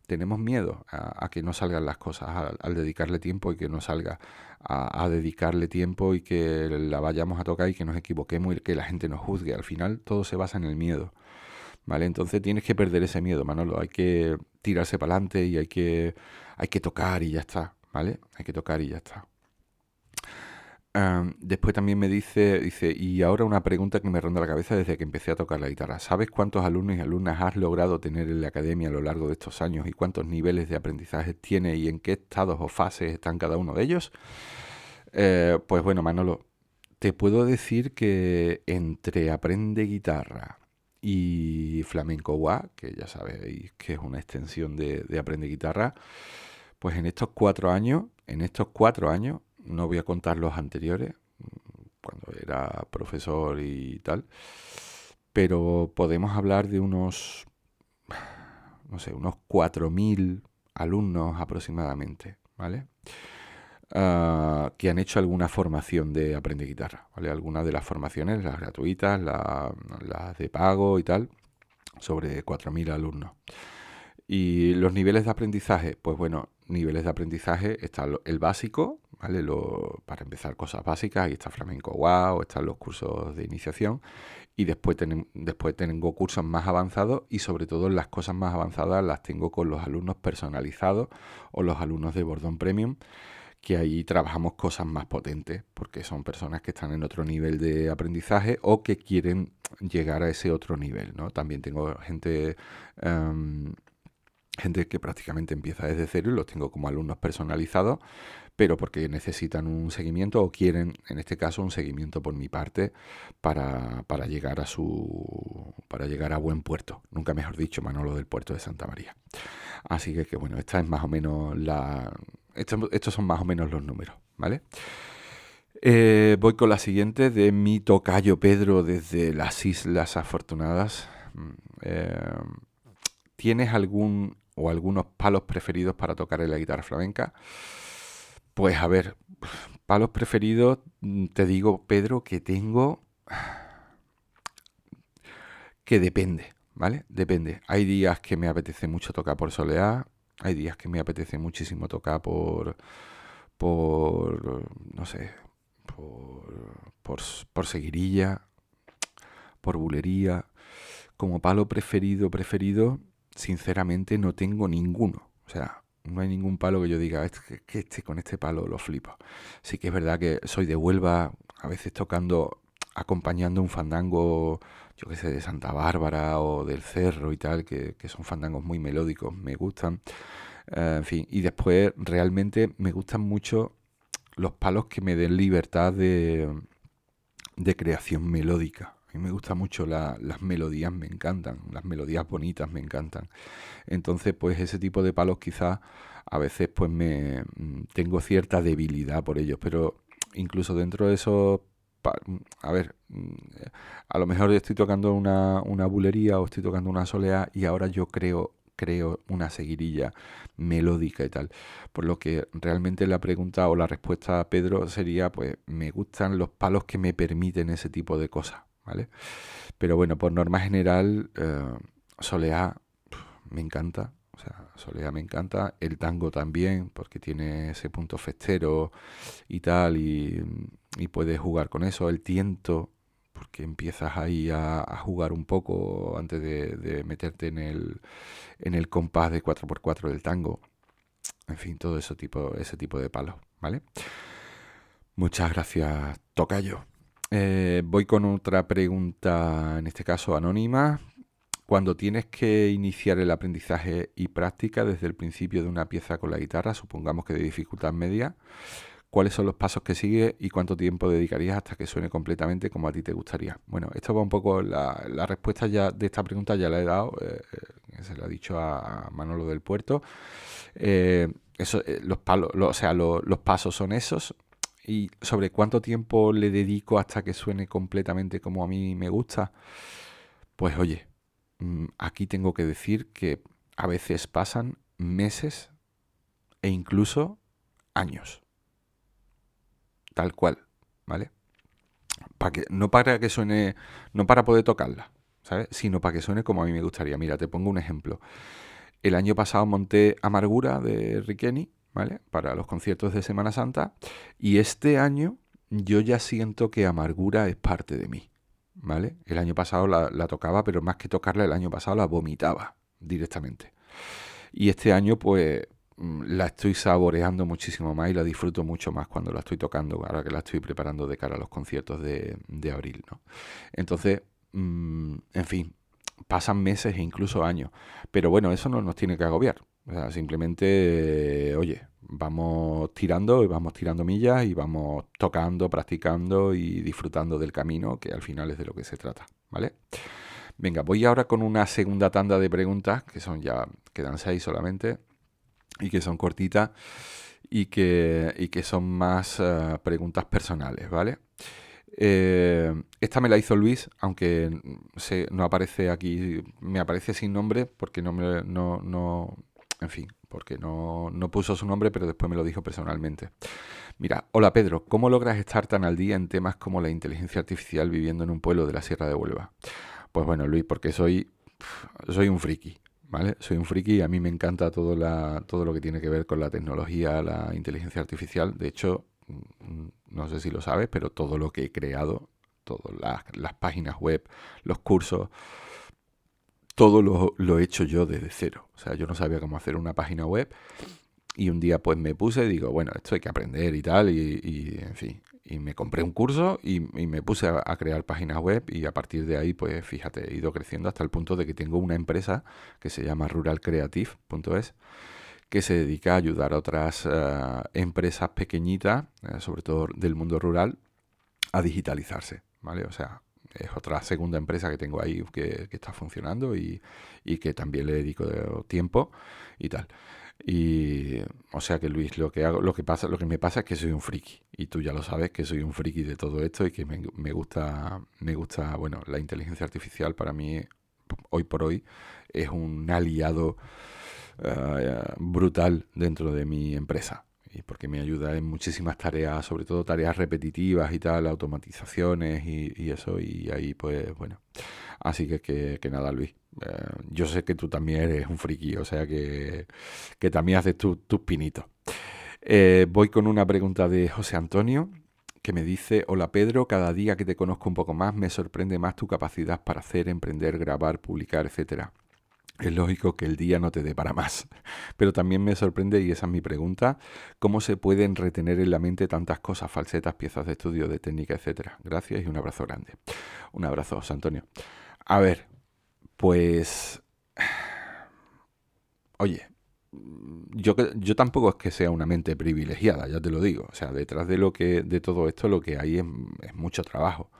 Tenemos miedo a que no salgan las cosas, al dedicarle tiempo y que no salga, a dedicarle tiempo y que la vayamos a tocar y que nos equivoquemos y que la gente nos juzgue. Al final todo se basa en el miedo, ¿vale? Entonces tienes que perder ese miedo, Manolo. Hay que tirarse para adelante y hay que tocar y ya está, ¿vale? Hay que tocar y ya está. Después también dice, y ahora una pregunta que me ronda la cabeza desde que empecé a tocar la guitarra. ¿Sabes cuántos alumnos y alumnas has logrado tener en la academia a lo largo de estos años y cuántos niveles de aprendizaje tiene y en qué estados o fases están cada uno de ellos? Pues bueno, Manolo, te puedo decir que entre aprende guitarra y flamenco gua, que ya sabéis que es una extensión de aprende guitarra, pues en estos 4 años, no voy a contar los anteriores, cuando era profesor y tal, pero podemos hablar de unos, no sé, unos 4.000 alumnos aproximadamente, ¿vale? que han hecho alguna formación de Aprende Guitarra, ¿vale? Algunas de las formaciones, las gratuitas, las de pago y tal, sobre 4.000 alumnos. Y los niveles de aprendizaje, pues bueno, niveles de aprendizaje está el básico, ¿vale? Para empezar cosas básicas, ahí está Flamenco Wow, están los cursos de iniciación y después tengo cursos más avanzados y sobre todo las cosas más avanzadas las tengo con los alumnos personalizados o los alumnos de Bordón Premium, que ahí trabajamos cosas más potentes porque son personas que están en otro nivel de aprendizaje o que quieren llegar a ese otro nivel, ¿no? También tengo gente que prácticamente empieza desde cero y los tengo como alumnos personalizados, pero porque necesitan un seguimiento o quieren, en este caso, un seguimiento por mi parte para llegar para llegar a buen puerto. Nunca mejor dicho, Manolo del Puerto de Santa María. Así que bueno, esta es más o menos estos son más o menos los números, ¿vale? Voy con la siguiente de mi tocayo Pedro desde las Islas Afortunadas. Eh, ¿Tienes algún o algunos palos preferidos para tocar en la guitarra flamenca? Pues a ver, palos preferidos, te digo, Pedro, que tengo que depende, ¿vale? Depende. Hay días que me apetece mucho tocar por soleá, hay días que me apetece muchísimo tocar no sé, por seguirilla, por bulería. Como palo preferido, sinceramente no tengo ninguno. O sea, no hay ningún palo que yo diga, con este palo lo flipo. Sí que es verdad que soy de Huelva, a veces acompañando un fandango, yo qué sé, de Santa Bárbara o del Cerro y tal, que son fandangos muy melódicos, me gustan. En fin, y después realmente me gustan mucho los palos que me den libertad de creación melódica. A mí me gustan mucho las melodías, me encantan, las melodías bonitas me encantan. Entonces, pues ese tipo de palos quizás a veces pues tengo cierta debilidad por ellos, pero incluso dentro de esos, a ver, a lo mejor estoy tocando una bulería o estoy tocando una soleá y ahora yo creo una seguirilla melódica y tal. Por lo que realmente la pregunta o la respuesta a Pedro sería, pues me gustan los palos que me permiten ese tipo de cosas, ¿vale? Pero bueno, por norma general, soleá me encanta. O sea, soleá me encanta. El tango también, porque tiene ese punto festero y tal, y puedes jugar con eso. El tiento, porque empiezas ahí a jugar un poco antes de meterte en el compás de 4x4 del tango. En fin, todo ese tipo de palos, ¿vale? Muchas gracias, tocayo. Voy con otra pregunta, en este caso anónima. Cuando tienes que iniciar el aprendizaje y práctica desde el principio de una pieza con la guitarra, supongamos que de dificultad media, ¿cuáles son los pasos que sigues y cuánto tiempo dedicarías hasta que suene completamente como a ti te gustaría? Bueno, esto va un poco, la respuesta ya de esta pregunta ya la he dado, se la he dicho a Manolo del Puerto. Los palos, o sea, los pasos son esos. Y sobre cuánto tiempo le dedico hasta que suene completamente como a mí me gusta, pues oye, aquí tengo que decir que a veces pasan meses e incluso años. Tal cual, ¿vale? No para que suene, no para poder tocarla, ¿sabes? Sino para que suene como a mí me gustaría. Mira, te pongo un ejemplo. El año pasado monté Amargura de Riqueni, ¿vale? Para los conciertos de Semana Santa. Y este año yo ya siento que Amargura es parte de mí, ¿vale? El año pasado la tocaba, pero más que tocarla, el año pasado la vomitaba directamente. Y este año, pues, la estoy saboreando muchísimo más y la disfruto mucho más cuando la estoy tocando, ahora que la estoy preparando de cara a los conciertos de abril, ¿no? Entonces, en fin, pasan meses e incluso años. Pero bueno, eso no nos tiene que agobiar. O sea, simplemente, oye, vamos tirando millas y vamos tocando, practicando y disfrutando del camino, que al final es de lo que se trata, ¿vale? Venga, voy ahora con una segunda tanda de preguntas, quedan 6 solamente, y que son cortitas y que son más preguntas personales, ¿vale? Esta me la hizo Luis, aunque no aparece aquí, me aparece sin nombre porque no En fin, porque no puso su nombre, pero después me lo dijo personalmente. Mira, hola Pedro, ¿cómo logras estar tan al día en temas como la inteligencia artificial viviendo en un pueblo de la Sierra de Huelva? Pues bueno, Luis, porque soy un friki, ¿vale? Soy un friki y a mí me encanta todo lo que tiene que ver con la tecnología, la inteligencia artificial. De hecho, no sé si lo sabes, pero todo lo que he creado, todas las páginas web, los cursos, todo lo he hecho yo desde cero. O sea, yo no sabía cómo hacer una página web y un día pues me puse y digo, bueno, esto hay que aprender y tal, en fin. Y me compré un curso y me puse a crear páginas web y a partir de ahí, pues fíjate, he ido creciendo hasta el punto de que tengo una empresa que se llama ruralcreative.es que se dedica a ayudar a otras empresas pequeñitas, sobre todo del mundo rural, a digitalizarse, ¿vale? O sea, es otra segunda empresa que tengo ahí que está funcionando y que también le dedico tiempo y tal. Y o sea que Luis, lo que me pasa es que soy un friki y tú ya lo sabes que soy un friki de todo esto y que me gusta, bueno, la inteligencia artificial para mí hoy por hoy es un aliado brutal dentro de mi empresa y porque me ayuda en muchísimas tareas, sobre todo tareas repetitivas y tal, automatizaciones y eso, y ahí pues bueno. Así que nada, Luis. Yo sé que tú también eres un friki, o sea que también haces tus pinitos. Voy con una pregunta de José Antonio, que me dice, hola Pedro, cada día que te conozco un poco más me sorprende más tu capacidad para hacer, emprender, grabar, publicar, etcétera. Es lógico que el día no te dé para más, pero también me sorprende, y esa es mi pregunta, cómo se pueden retener en la mente tantas cosas, falsetas, piezas de estudio, de técnica, etcétera. Gracias y un abrazo grande. Un abrazo, José Antonio. A ver, pues, oye, yo tampoco es que sea una mente privilegiada, ya te lo digo. O sea, detrás de todo esto lo que hay es mucho trabajo.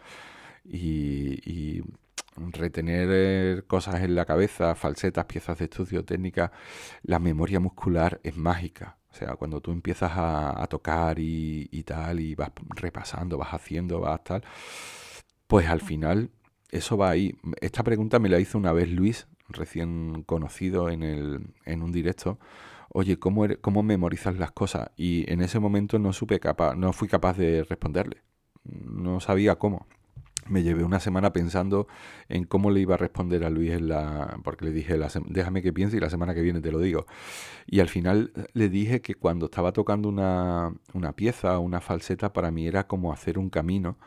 Y retener cosas en la cabeza, falsetas, piezas de estudio, técnicas, la memoria muscular es mágica. O sea, cuando tú empiezas a tocar y tal, y vas repasando, vas haciendo, vas tal, pues al final eso va ahí. Esta pregunta me la hizo una vez Luis, recién conocido en un directo. Oye, ¿cómo memorizas las cosas? Y en ese momento no fui capaz de responderle. No sabía cómo. Me llevé una semana pensando en cómo le iba a responder a Luis porque le dije, déjame que piense y la semana que viene te lo digo. Y al final le dije que cuando estaba tocando una pieza o una falseta, para mí era como hacer un camino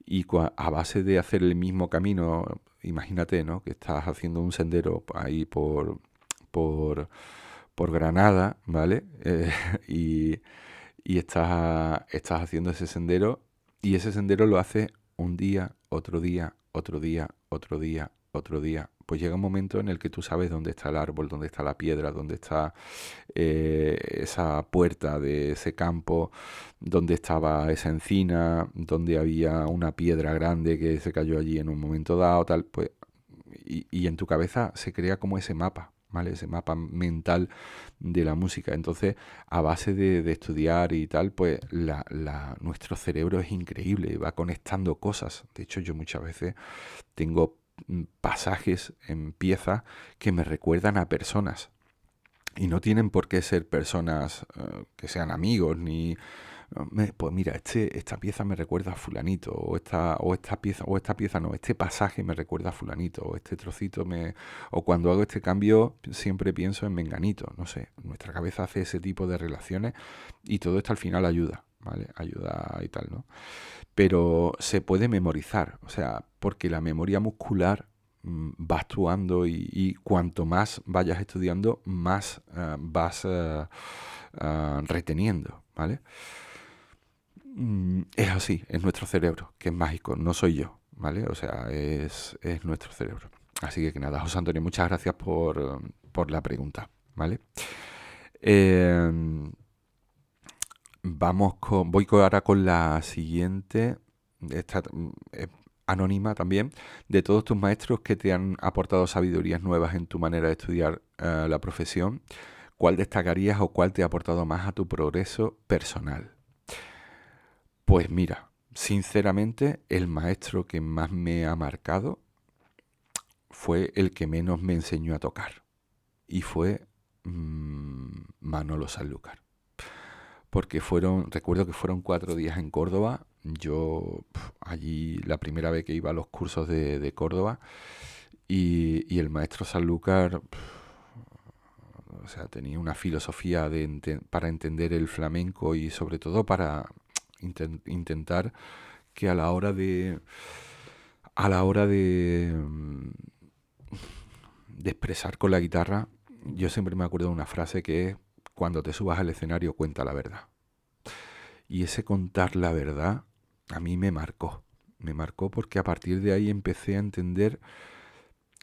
y a base de hacer el mismo camino, imagínate, ¿no? Que estás haciendo un sendero ahí por, por Granada, ¿vale? Y, estás haciendo ese sendero y ese sendero lo haces un día, otro día, otro día, otro día, otro día. Pues llega un momento en el que tú sabes dónde está el árbol, dónde está la piedra, dónde está esa puerta de ese campo, dónde estaba esa encina, dónde había una piedra grande que se cayó allí en un momento dado, tal, pues, y en tu cabeza se crea como ese mapa, ¿vale? Ese mapa mental de la música. Entonces, a base de estudiar y tal, pues nuestro cerebro es increíble, va conectando cosas. De hecho, yo muchas veces tengo pasajes en piezas que me recuerdan a personas. Y no tienen por qué ser personas que sean amigos, ni... Pues mira, esta pieza me recuerda a fulanito, o esta pieza no, este pasaje me recuerda a fulanito, o este trocito o cuando hago este cambio siempre pienso en menganito, no sé, nuestra cabeza hace ese tipo de relaciones y todo esto al final ayuda, ¿vale? Ayuda y tal, ¿no? Pero se puede memorizar, o sea, porque la memoria muscular va actuando y cuanto más vayas estudiando, más vas reteniendo, ¿vale? Es así, es nuestro cerebro, que es mágico, no soy yo, ¿vale? O sea, es nuestro cerebro. Así que nada, José Antonio, muchas gracias por la pregunta, ¿vale? Eh, ahora con la siguiente, esta es anónima también, de todos tus maestros que te han aportado sabidurías nuevas en tu manera de estudiar la profesión, ¿cuál destacarías o cuál te ha aportado más a tu progreso personal? Pues mira, sinceramente, el maestro que más me ha marcado fue el que menos me enseñó a tocar. Y fue Manolo Sanlúcar. Porque recuerdo que fueron 4 días en Córdoba. Yo allí la primera vez que iba a los cursos de Córdoba y el maestro Sanlúcar, o sea, tenía una filosofía para entender el flamenco y sobre todo para intentar que a la hora de expresar con la guitarra, yo siempre me acuerdo de una frase que es: cuando te subas al escenario, cuenta la verdad. Y ese contar la verdad a mí me marcó. Me marcó porque a partir de ahí empecé a entender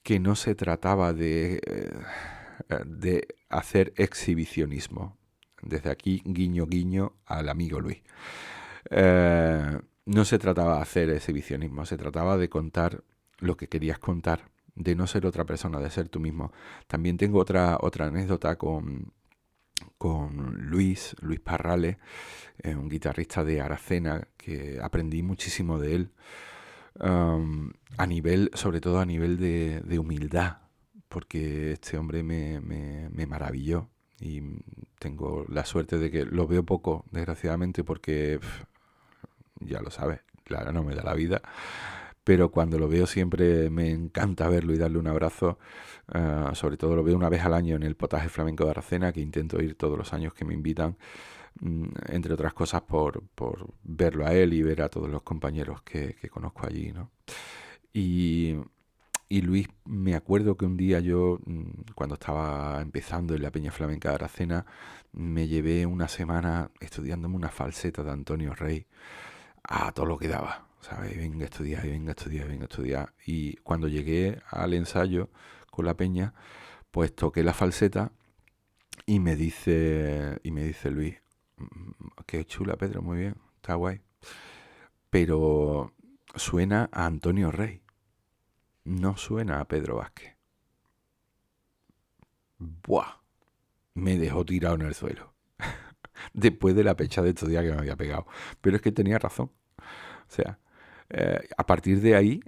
que no se trataba de hacer exhibicionismo. Desde aquí, guiño, guiño al amigo Luis. No se trataba de hacer exhibicionismo, se trataba de contar lo que querías contar, de no ser otra persona, de ser tú mismo. También tengo otra anécdota con Luis Parrales, un guitarrista de Aracena, que aprendí muchísimo de él, sobre todo a nivel de humildad, porque este hombre me maravilló y tengo la suerte de que lo veo poco, desgraciadamente, porque ya lo sabes, claro, no me da la vida, pero cuando lo veo siempre me encanta verlo y darle un abrazo. Sobre todo lo veo una vez al año en el Potaje Flamenco de Aracena, que intento ir todos los años que me invitan, entre otras cosas por verlo a él y ver a todos los compañeros que conozco allí, ¿no? Y Luis, me acuerdo que un día yo, cuando estaba empezando en la Peña Flamenca de Aracena, me llevé una semana estudiándome una falseta de Antonio Rey a todo lo que daba, ¿sabes? Venga a estudiar, y venga a estudiar, venga a estudiar. Y cuando llegué al ensayo con la peña, pues toqué la falseta y me dice Luis: qué chula, Pedro, muy bien, está guay. Pero suena a Antonio Rey, no suena a Pedro Vázquez. ¡Buah! Me dejó tirado en el suelo. Después de la pecha de estos días que me había pegado. Pero es que tenía razón. O sea, a partir de ahí,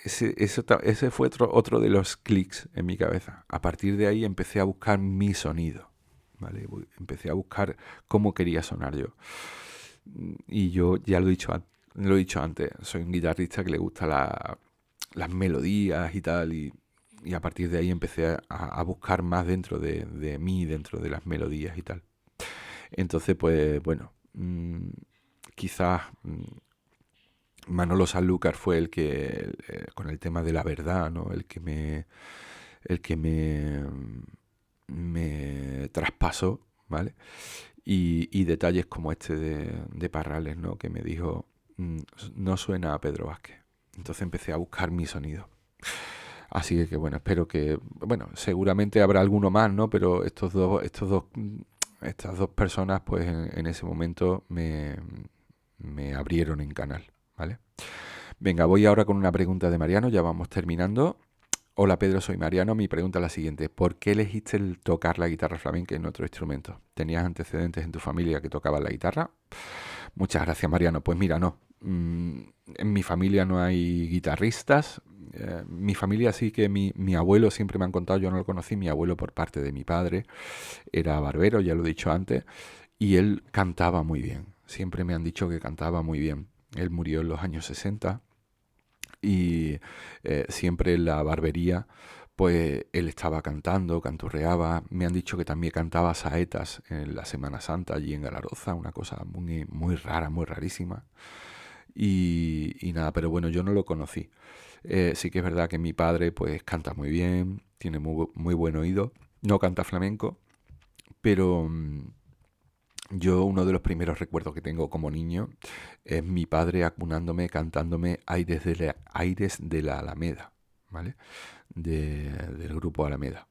ese fue otro de los clics en mi cabeza. A partir de ahí empecé a buscar mi sonido, ¿vale? Empecé a buscar cómo quería sonar yo. Y yo ya lo he dicho antes, soy un guitarrista que le gusta las melodías y tal, y a partir de ahí empecé a buscar más dentro de mí, dentro de las melodías y tal. Entonces, pues bueno, quizás Manolo Sanlúcar fue el que, con el tema de la verdad, ¿no? El que me traspasó, ¿vale? Y detalles como este de Parrales, ¿no? Que me dijo: no suena a Pedro Vázquez. Entonces empecé a buscar mi sonido. Así que bueno, espero que, bueno, seguramente habrá alguno más, ¿no? Pero estas dos personas, pues en ese momento me abrieron en canal, ¿vale? Venga, voy ahora con una pregunta de Mariano, ya vamos terminando. Hola Pedro, soy Mariano. Mi pregunta es la siguiente: ¿por qué elegiste el tocar la guitarra flamenca en otro instrumento? ¿Tenías antecedentes en tu familia que tocaban la guitarra? Muchas gracias, Mariano. Pues mira, no. En mi familia no hay guitarristas. Mi familia sí que mi abuelo, siempre me han contado, yo no lo conocí, mi abuelo por parte de mi padre era barbero, ya lo he dicho antes, y él cantaba muy bien. Siempre me han dicho que cantaba muy bien. Él murió en los años 60 y siempre en la barbería, pues él estaba cantando, canturreaba. Me han dicho que también cantaba saetas en la Semana Santa allí en Galaroza, una cosa muy, muy rara, muy rarísima. Y nada, pero bueno, yo no lo conocí. Sí que es verdad que mi padre pues canta muy bien, tiene muy, muy buen oído, no canta flamenco, pero yo uno de los primeros recuerdos que tengo como niño es mi padre acunándome, cantándome Aires de la Alameda, ¿vale? Del grupo Alameda.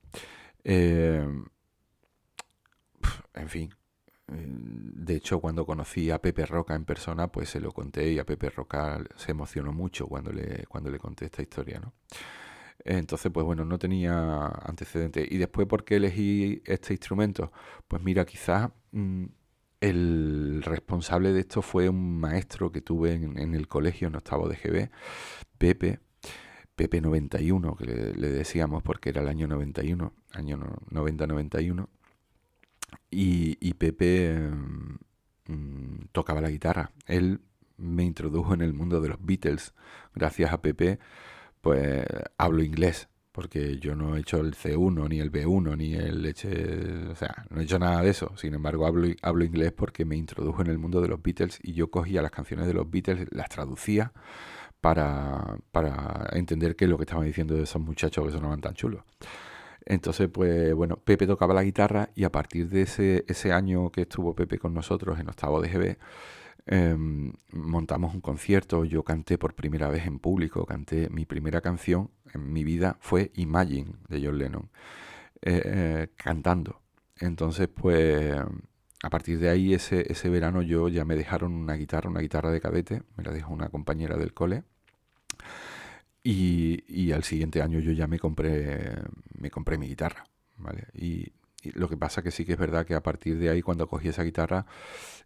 En fin, de hecho cuando conocí a Pepe Roca en persona, pues se lo conté y a Pepe Roca se emocionó mucho cuando le conté esta historia, ¿no? Entonces, pues bueno, no tenía antecedentes. Y después, ¿por qué elegí este instrumento? Pues mira, quizás el responsable de esto fue un maestro que tuve en el colegio en octavo de GB, Pepe 91, que le decíamos porque era el año 91, año 90-91. y Pepe tocaba la guitarra. Él me introdujo en el mundo de los Beatles. Gracias a Pepe, pues hablo inglés, porque yo no he hecho el C1, ni el B1, ni o sea, no he hecho nada de eso. Sin embargo, hablo inglés porque me introdujo en el mundo de los Beatles y yo cogía las canciones de los Beatles, las traducía para entender qué es lo que estaban diciendo de esos muchachos que sonaban tan chulos. Entonces, pues bueno, Pepe tocaba la guitarra y a partir de ese año que estuvo Pepe con nosotros en octavo de GB, montamos un concierto, yo canté por primera vez en público, canté mi primera canción en mi vida fue Imagine de John Lennon, cantando. Entonces, pues a partir de ahí, ese verano yo ya me dejaron una guitarra de cadete, me la dejó una compañera del cole. Y al siguiente año yo ya me compré mi guitarra, ¿vale? Y lo que pasa que sí que es verdad que a partir de ahí, cuando cogí esa guitarra,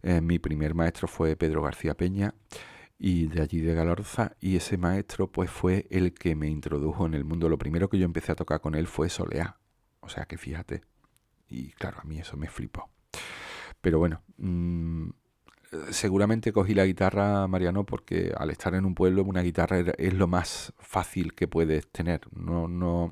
mi primer maestro fue Pedro García Peña, y de allí de Galarza, y ese maestro pues fue el que me introdujo en el mundo. Lo primero que yo empecé a tocar con él fue soleá, o sea que fíjate, y claro, a mí eso me flipó. Pero bueno, seguramente cogí la guitarra, Mariano, porque al estar en un pueblo una guitarra es lo más fácil que puedes tener. No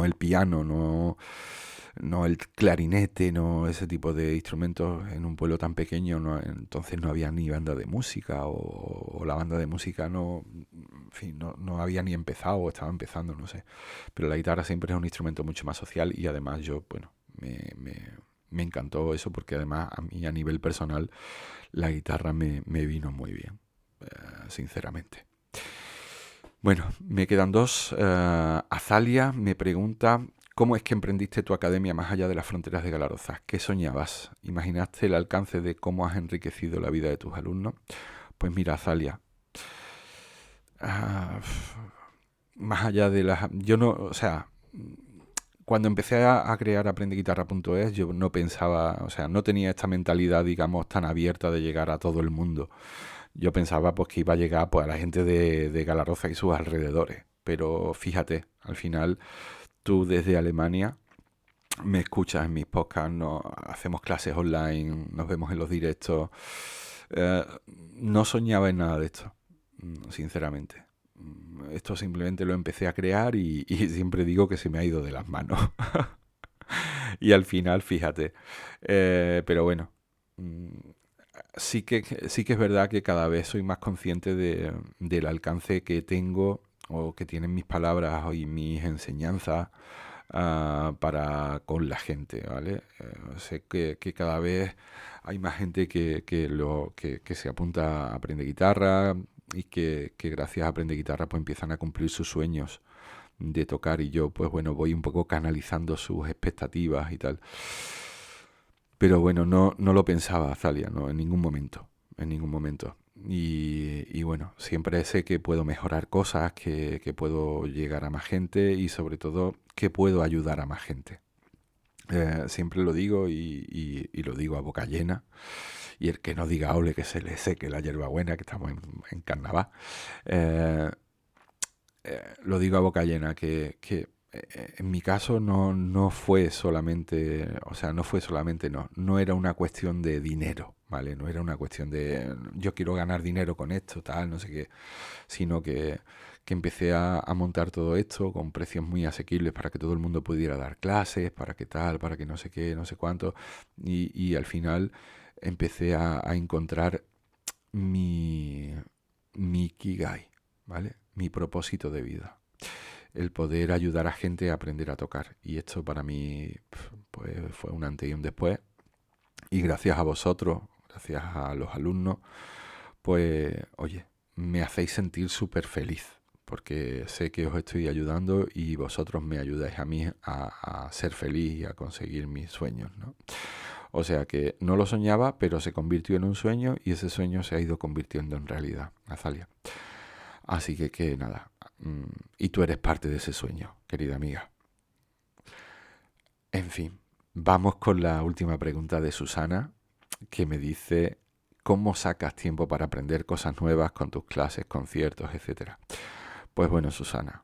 el piano, no el clarinete, no ese tipo de instrumentos en un pueblo tan pequeño. Entonces no había ni banda de música o la banda de música en fin, no había ni empezado o estaba empezando, no sé. Pero la guitarra siempre es un instrumento mucho más social y además yo, bueno, me encantó eso porque además a mí a nivel personal la guitarra me vino muy bien, sinceramente. Bueno, me quedan dos. Azalia me pregunta, ¿cómo es que emprendiste tu academia más allá de las fronteras de Galarozas? ¿Qué soñabas? ¿Imaginaste el alcance de cómo has enriquecido la vida de tus alumnos? Pues mira, Azalia, ah, más allá de las... Yo no, o sea, cuando empecé a crear aprendeguitarra.es, yo no pensaba, o sea, no tenía esta mentalidad, digamos, tan abierta de llegar a todo el mundo. Yo pensaba pues que iba a llegar pues a la gente de Galarroza y sus alrededores. Pero fíjate, al final tú desde Alemania me escuchas en mis podcasts, hacemos clases online, nos vemos en los directos. Eh, no soñaba en nada de esto, sinceramente. Esto simplemente lo empecé a crear y siempre digo que se me ha ido de las manos. Y al final, fíjate. Pero bueno, mm, sí que es verdad que cada vez soy más consciente del alcance que tengo o que tienen mis palabras y mis enseñanzas para con la gente, ¿vale? Sé que cada vez hay más gente que se apunta a aprender guitarra y que gracias a aprender guitarra pues empiezan a cumplir sus sueños de tocar y yo pues bueno voy un poco canalizando sus expectativas y tal. Pero bueno, no lo pensaba, Azalia, no, en ningún momento, en ningún momento. Y bueno, siempre sé que puedo mejorar cosas, que puedo llegar a más gente y sobre todo que puedo ayudar a más gente. Siempre lo digo y lo digo a boca llena. Y el que no diga ole que se le seque la hierbabuena, que estamos en carnaval. Eh, lo digo a boca llena, que en mi caso no fue solamente, o sea, no era una cuestión de dinero, ¿vale? No era una cuestión de yo quiero ganar dinero con esto, tal, no sé qué, sino que empecé a montar todo esto con precios muy asequibles para que todo el mundo pudiera dar clases, para que tal, para que no sé qué, no sé cuánto, y al final empecé a encontrar mi, mi Ikigai, ¿vale? Mi propósito de vida. El poder ayudar a gente a aprender a tocar. Y esto para mí pues, fue un antes y un después. Y gracias a vosotros, gracias a los alumnos, pues oye, me hacéis sentir súper feliz. Porque sé que os estoy ayudando y vosotros me ayudáis a mí a ser feliz y a conseguir mis sueños, ¿no? O sea que no lo soñaba, pero se convirtió en un sueño y ese sueño se ha ido convirtiendo en realidad, Azalia. Así que nada, y tú eres parte de ese sueño, querida amiga. En fin, vamos con la última pregunta de Susana, que me dice, ¿cómo sacas tiempo para aprender cosas nuevas con tus clases, conciertos, etcétera? Pues bueno, Susana,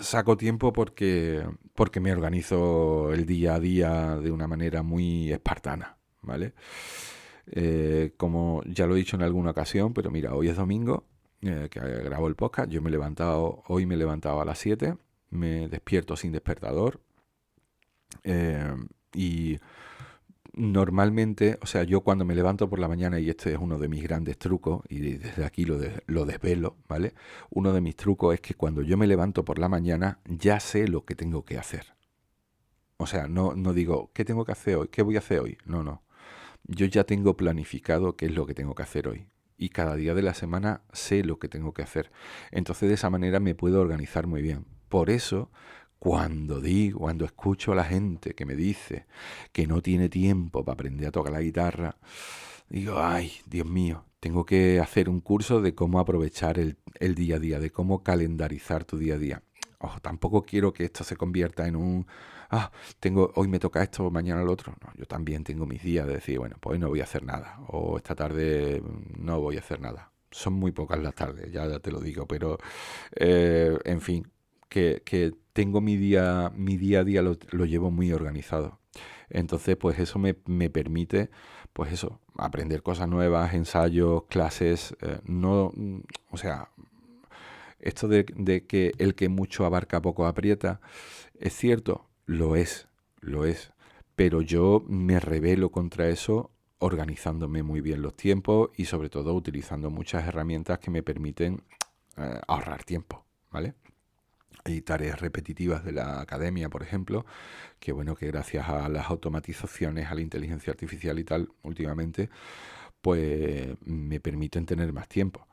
saco tiempo porque me organizo el día a día de una manera muy espartana, ¿vale? Como ya lo he dicho en alguna ocasión, pero mira, hoy es domingo, que grabo el podcast. Hoy me he levantado a las 7, me despierto sin despertador, y normalmente, o sea, yo cuando me levanto por la mañana, y este es uno de mis grandes trucos, y desde aquí lo desvelo, ¿vale? Uno de mis trucos es que cuando yo me levanto por la mañana ya sé lo que tengo que hacer. O sea, no digo, ¿qué tengo que hacer hoy? ¿Qué voy a hacer hoy? No. Yo ya tengo planificado qué es lo que tengo que hacer hoy. Y cada día de la semana sé lo que tengo que hacer. Entonces de esa manera me puedo organizar muy bien. Por eso, cuando escucho a la gente que me dice que no tiene tiempo para aprender a tocar la guitarra, digo, ay, Dios mío, tengo que hacer un curso de cómo aprovechar el día a día, de cómo calendarizar tu día a día. Ojo, tampoco quiero que esto se convierta en hoy me toca esto, mañana lo otro. No, yo también tengo mis días de decir, bueno, pues hoy no voy a hacer nada, o esta tarde no voy a hacer nada. Son muy pocas las tardes, ya te lo digo, pero en fin, que tengo mi día a día lo llevo muy organizado. Entonces, pues eso me permite, pues eso, aprender cosas nuevas, ensayos, clases, o sea, esto de que el que mucho abarca poco aprieta, es cierto, lo es, pero yo me rebelo contra eso organizándome muy bien los tiempos y sobre todo utilizando muchas herramientas que me permiten ahorrar tiempo, ¿vale? Hay tareas repetitivas de la academia, por ejemplo, que bueno, que gracias a las automatizaciones, a la inteligencia artificial y tal, últimamente, pues me permiten tener más tiempo.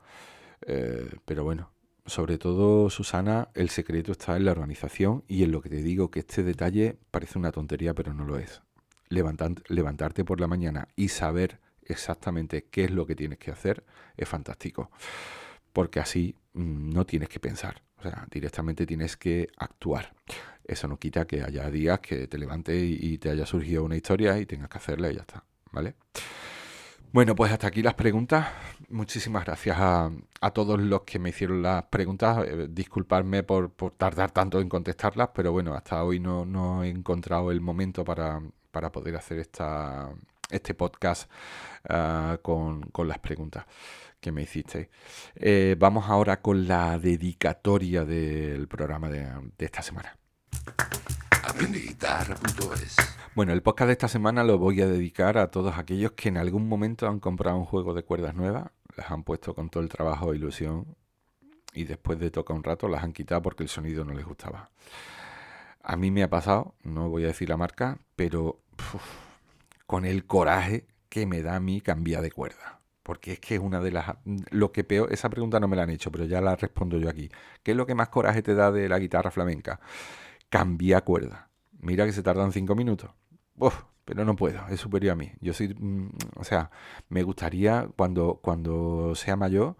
Pero bueno, sobre todo, Susana, el secreto está en la organización y en lo que te digo, que este detalle parece una tontería, pero no lo es. Levantarte por la mañana y saber exactamente qué es lo que tienes que hacer es fantástico, porque así no tienes que pensar, o sea, directamente tienes que actuar. Eso no quita que haya días que te levantes y te haya surgido una historia y tengas que hacerla y ya está, ¿vale? Bueno, pues hasta aquí las preguntas. Muchísimas gracias a todos los que me hicieron las preguntas. Disculpadme por tardar tanto en contestarlas, pero bueno, hasta hoy no he encontrado el momento para poder hacer este podcast con las preguntas que me hicisteis. Vamos ahora con la dedicatoria del programa de esta semana. Aprendeguitarra.es. Bueno, el podcast de esta semana lo voy a dedicar a todos aquellos que en algún momento han comprado un juego de cuerdas nuevas, las han puesto con todo el trabajo e ilusión y después de tocar un rato las han quitado porque el sonido no les gustaba. A mí me ha pasado, no voy a decir la marca, pero con el coraje que me da a mí cambiar de cuerda. Porque es que es una de las... Lo que peor... Esa pregunta no me la han hecho, pero ya la respondo yo aquí. ¿Qué es lo que más coraje te da de la guitarra flamenca? Cambiar cuerda. Mira que se tardan 5 minutos. Uf, pero no puedo, es superior a mí. Yo soy, o sea, me gustaría cuando sea mayor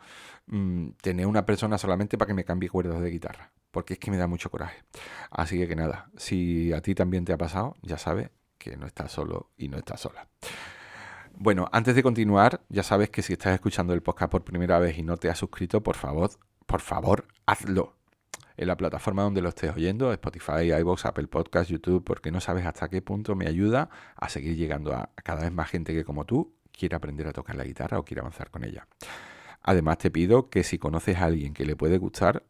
tener una persona solamente para que me cambie cuerdas de guitarra, porque es que me da mucho coraje. Así que nada, si a ti también te ha pasado, ya sabes que no estás solo y no estás sola. Bueno, antes de continuar, ya sabes que si estás escuchando el podcast por primera vez y no te has suscrito, por favor, hazlo. En la plataforma donde lo estés oyendo, Spotify, iVoox, Apple Podcast, YouTube, porque no sabes hasta qué punto me ayuda a seguir llegando a cada vez más gente que como tú quiere aprender a tocar la guitarra o quiere avanzar con ella. Además te pido que si conoces a alguien que le puede gustar,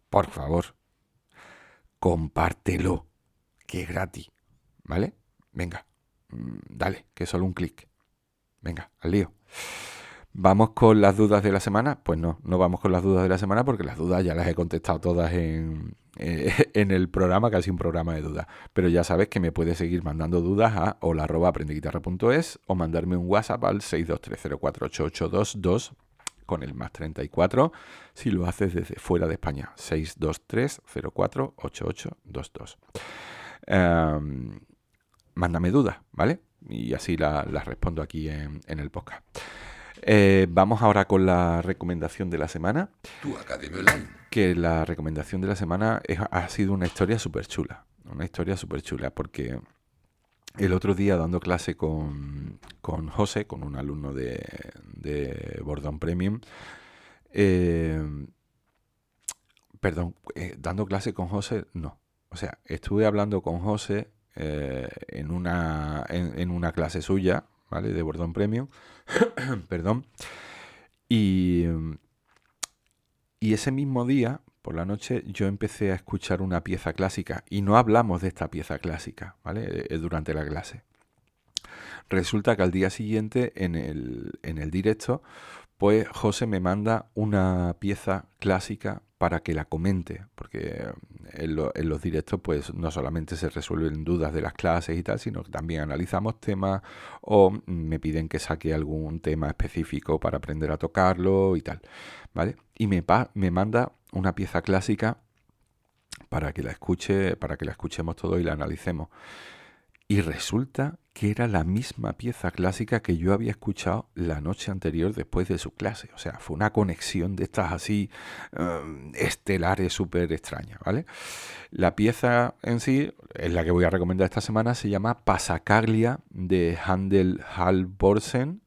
por favor, compártelo, que es gratis, ¿vale? Venga, dale, que es solo un clic. Venga, al lío. ¿Vamos con las dudas de la semana? Pues no vamos con las dudas de la semana porque las dudas ya las he contestado todas en el programa, casi un programa de dudas. Pero ya sabes que me puedes seguir mandando dudas a hola@aprendeguitarra.es o mandarme un WhatsApp al 623048822 con el más 34 si lo haces desde fuera de España. 623048822. Mándame dudas, ¿vale? Y así las respondo aquí en el podcast. Vamos ahora con la recomendación de la semana. Tu Academia Online. Que la recomendación de la semana ha sido una historia súper chula. Una historia súper chula porque el otro día dando clase con José, con un alumno de Bordón Premium, dando clase con José, no. O sea, estuve hablando con José en una clase suya, ¿vale? De Bordón Premium, perdón. Y, y ese mismo día, por la noche, yo empecé a escuchar una pieza clásica y no hablamos de esta pieza clásica, ¿vale? Durante la clase. Resulta que al día siguiente, en el directo, pues José me manda una pieza clásica para que la comente, porque en los directos pues no solamente se resuelven dudas de las clases y tal, sino que también analizamos temas o me piden que saque algún tema específico para aprender a tocarlo y tal, ¿vale? Y me manda una pieza clásica para que la escuche, para que la escuchemos todo y la analicemos. Y resulta que era la misma pieza clásica que yo había escuchado la noche anterior después de su clase. O sea, fue una conexión de estas así estelares súper extrañas, ¿vale? La pieza en sí, es la que voy a recomendar esta semana, se llama Passacaglia de Handel Halvorsen.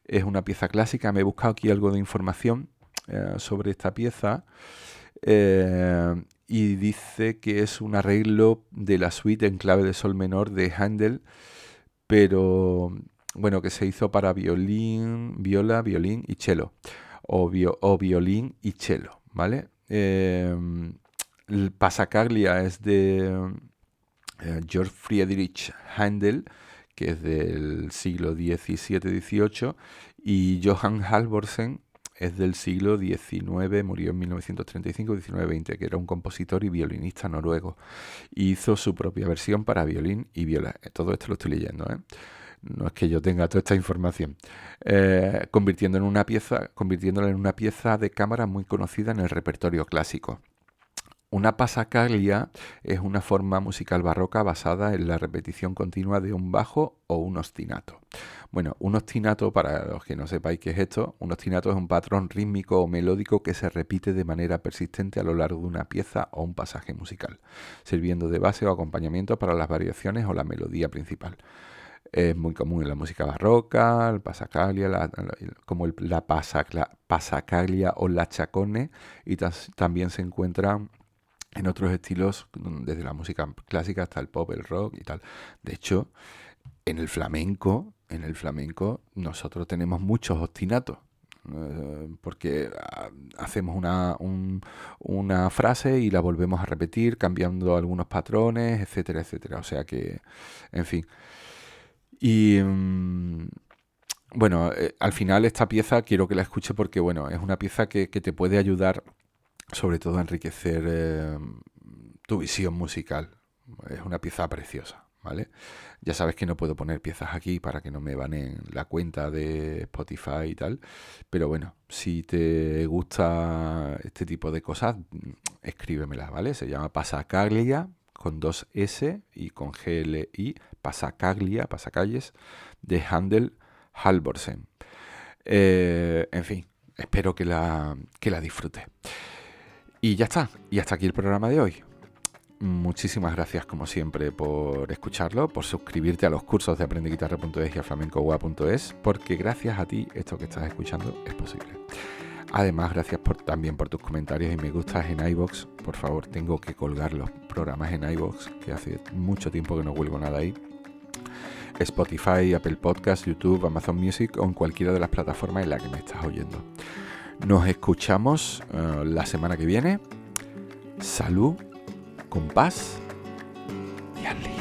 Es una pieza clásica. Me he buscado aquí algo de información sobre esta pieza. Y dice que es un arreglo de la suite en clave de sol menor de Handel, pero bueno, que se hizo para violín, viola, violín y cello, o violín y cello, ¿vale? El Passacaglia es de Georg Friedrich Handel, que es del siglo XVII-XVIII, y Johann Halvorsen es del siglo XIX, murió en 1935, 1920, que era un compositor y violinista noruego. Y hizo su propia versión para violín y viola. Todo esto lo estoy leyendo, ¿eh? No es que yo tenga toda esta información. Convirtiéndola en una pieza de cámara muy conocida en el repertorio clásico. Una passacaglia es una forma musical barroca basada en la repetición continua de un bajo o un ostinato. Bueno, un ostinato, para los que no sepáis qué es esto, un ostinato es un patrón rítmico o melódico que se repite de manera persistente a lo largo de una pieza o un pasaje musical, sirviendo de base o acompañamiento para las variaciones o la melodía principal. Es muy común en la música barroca, el passacaglia, la passacaglia o la chaconne, y también se encuentran en otros estilos, desde la música clásica hasta el pop, el rock y tal. De hecho, en el flamenco, nosotros tenemos muchos ostinatos. Porque hacemos una frase y la volvemos a repetir, cambiando algunos patrones, etcétera, etcétera. O sea que, en fin. Y bueno, al final esta pieza quiero que la escuche porque, bueno, es una pieza que te puede ayudar sobre todo a enriquecer tu visión musical. Es una pieza preciosa, ¿vale? Ya sabes que no puedo poner piezas aquí para que no me banen la cuenta de Spotify y tal, pero bueno, si te gusta este tipo de cosas, escríbemela, ¿vale? Se llama Passacaglia con 2 S y con GLI, Passacaglia, de Handel Halvorsen. En fin, espero que la disfrutes. Y ya está, y hasta aquí el programa de hoy. Muchísimas gracias como siempre por escucharlo, por suscribirte a los cursos de aprendeguitarra.es y a flamencowa.es, porque gracias a ti esto que estás escuchando es posible. Además, gracias también por tus comentarios y me gustas en iVoox. Por favor, tengo que colgar los programas en iVoox, que hace mucho tiempo que no cuelgo nada ahí. Spotify, Apple Podcasts, YouTube, Amazon Music o en cualquiera de las plataformas en las que me estás oyendo. Nos escuchamos la semana que viene. Salud, con paz y al lío.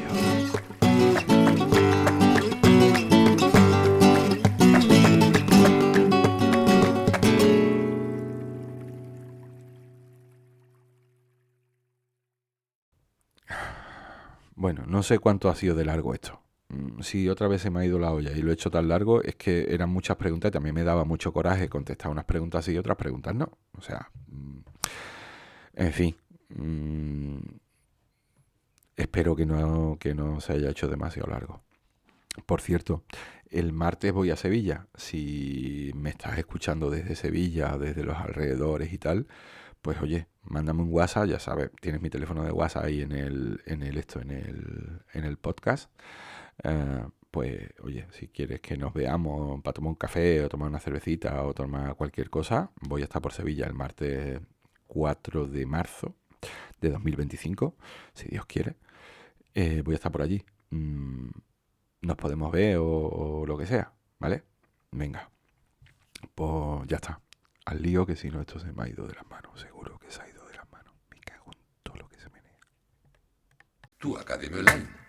Bueno, no sé cuánto ha sido de largo esto. Si otra vez se me ha ido la olla y lo he hecho tan largo, es que eran muchas preguntas y también me daba mucho coraje contestar unas preguntas sí y otras preguntas no. O sea, en fin, espero que no se haya hecho demasiado largo. Por cierto, el martes voy a Sevilla. Si me estás escuchando desde Sevilla, desde los alrededores y tal, pues oye, mándame un WhatsApp, ya sabes, tienes mi teléfono de WhatsApp ahí en el podcast. Pues oye, si quieres que nos veamos para tomar un café o tomar una cervecita o tomar cualquier cosa, voy a estar por Sevilla el martes 4 de marzo, de 2025, si Dios quiere, voy a estar por allí. Nos podemos ver o lo que sea, ¿vale? Venga, pues ya está. Al lío, que si no esto se me ha ido de las manos. Seguro que se ha ido de las manos. Me cago en todo lo que se menea. Tu Academia Online.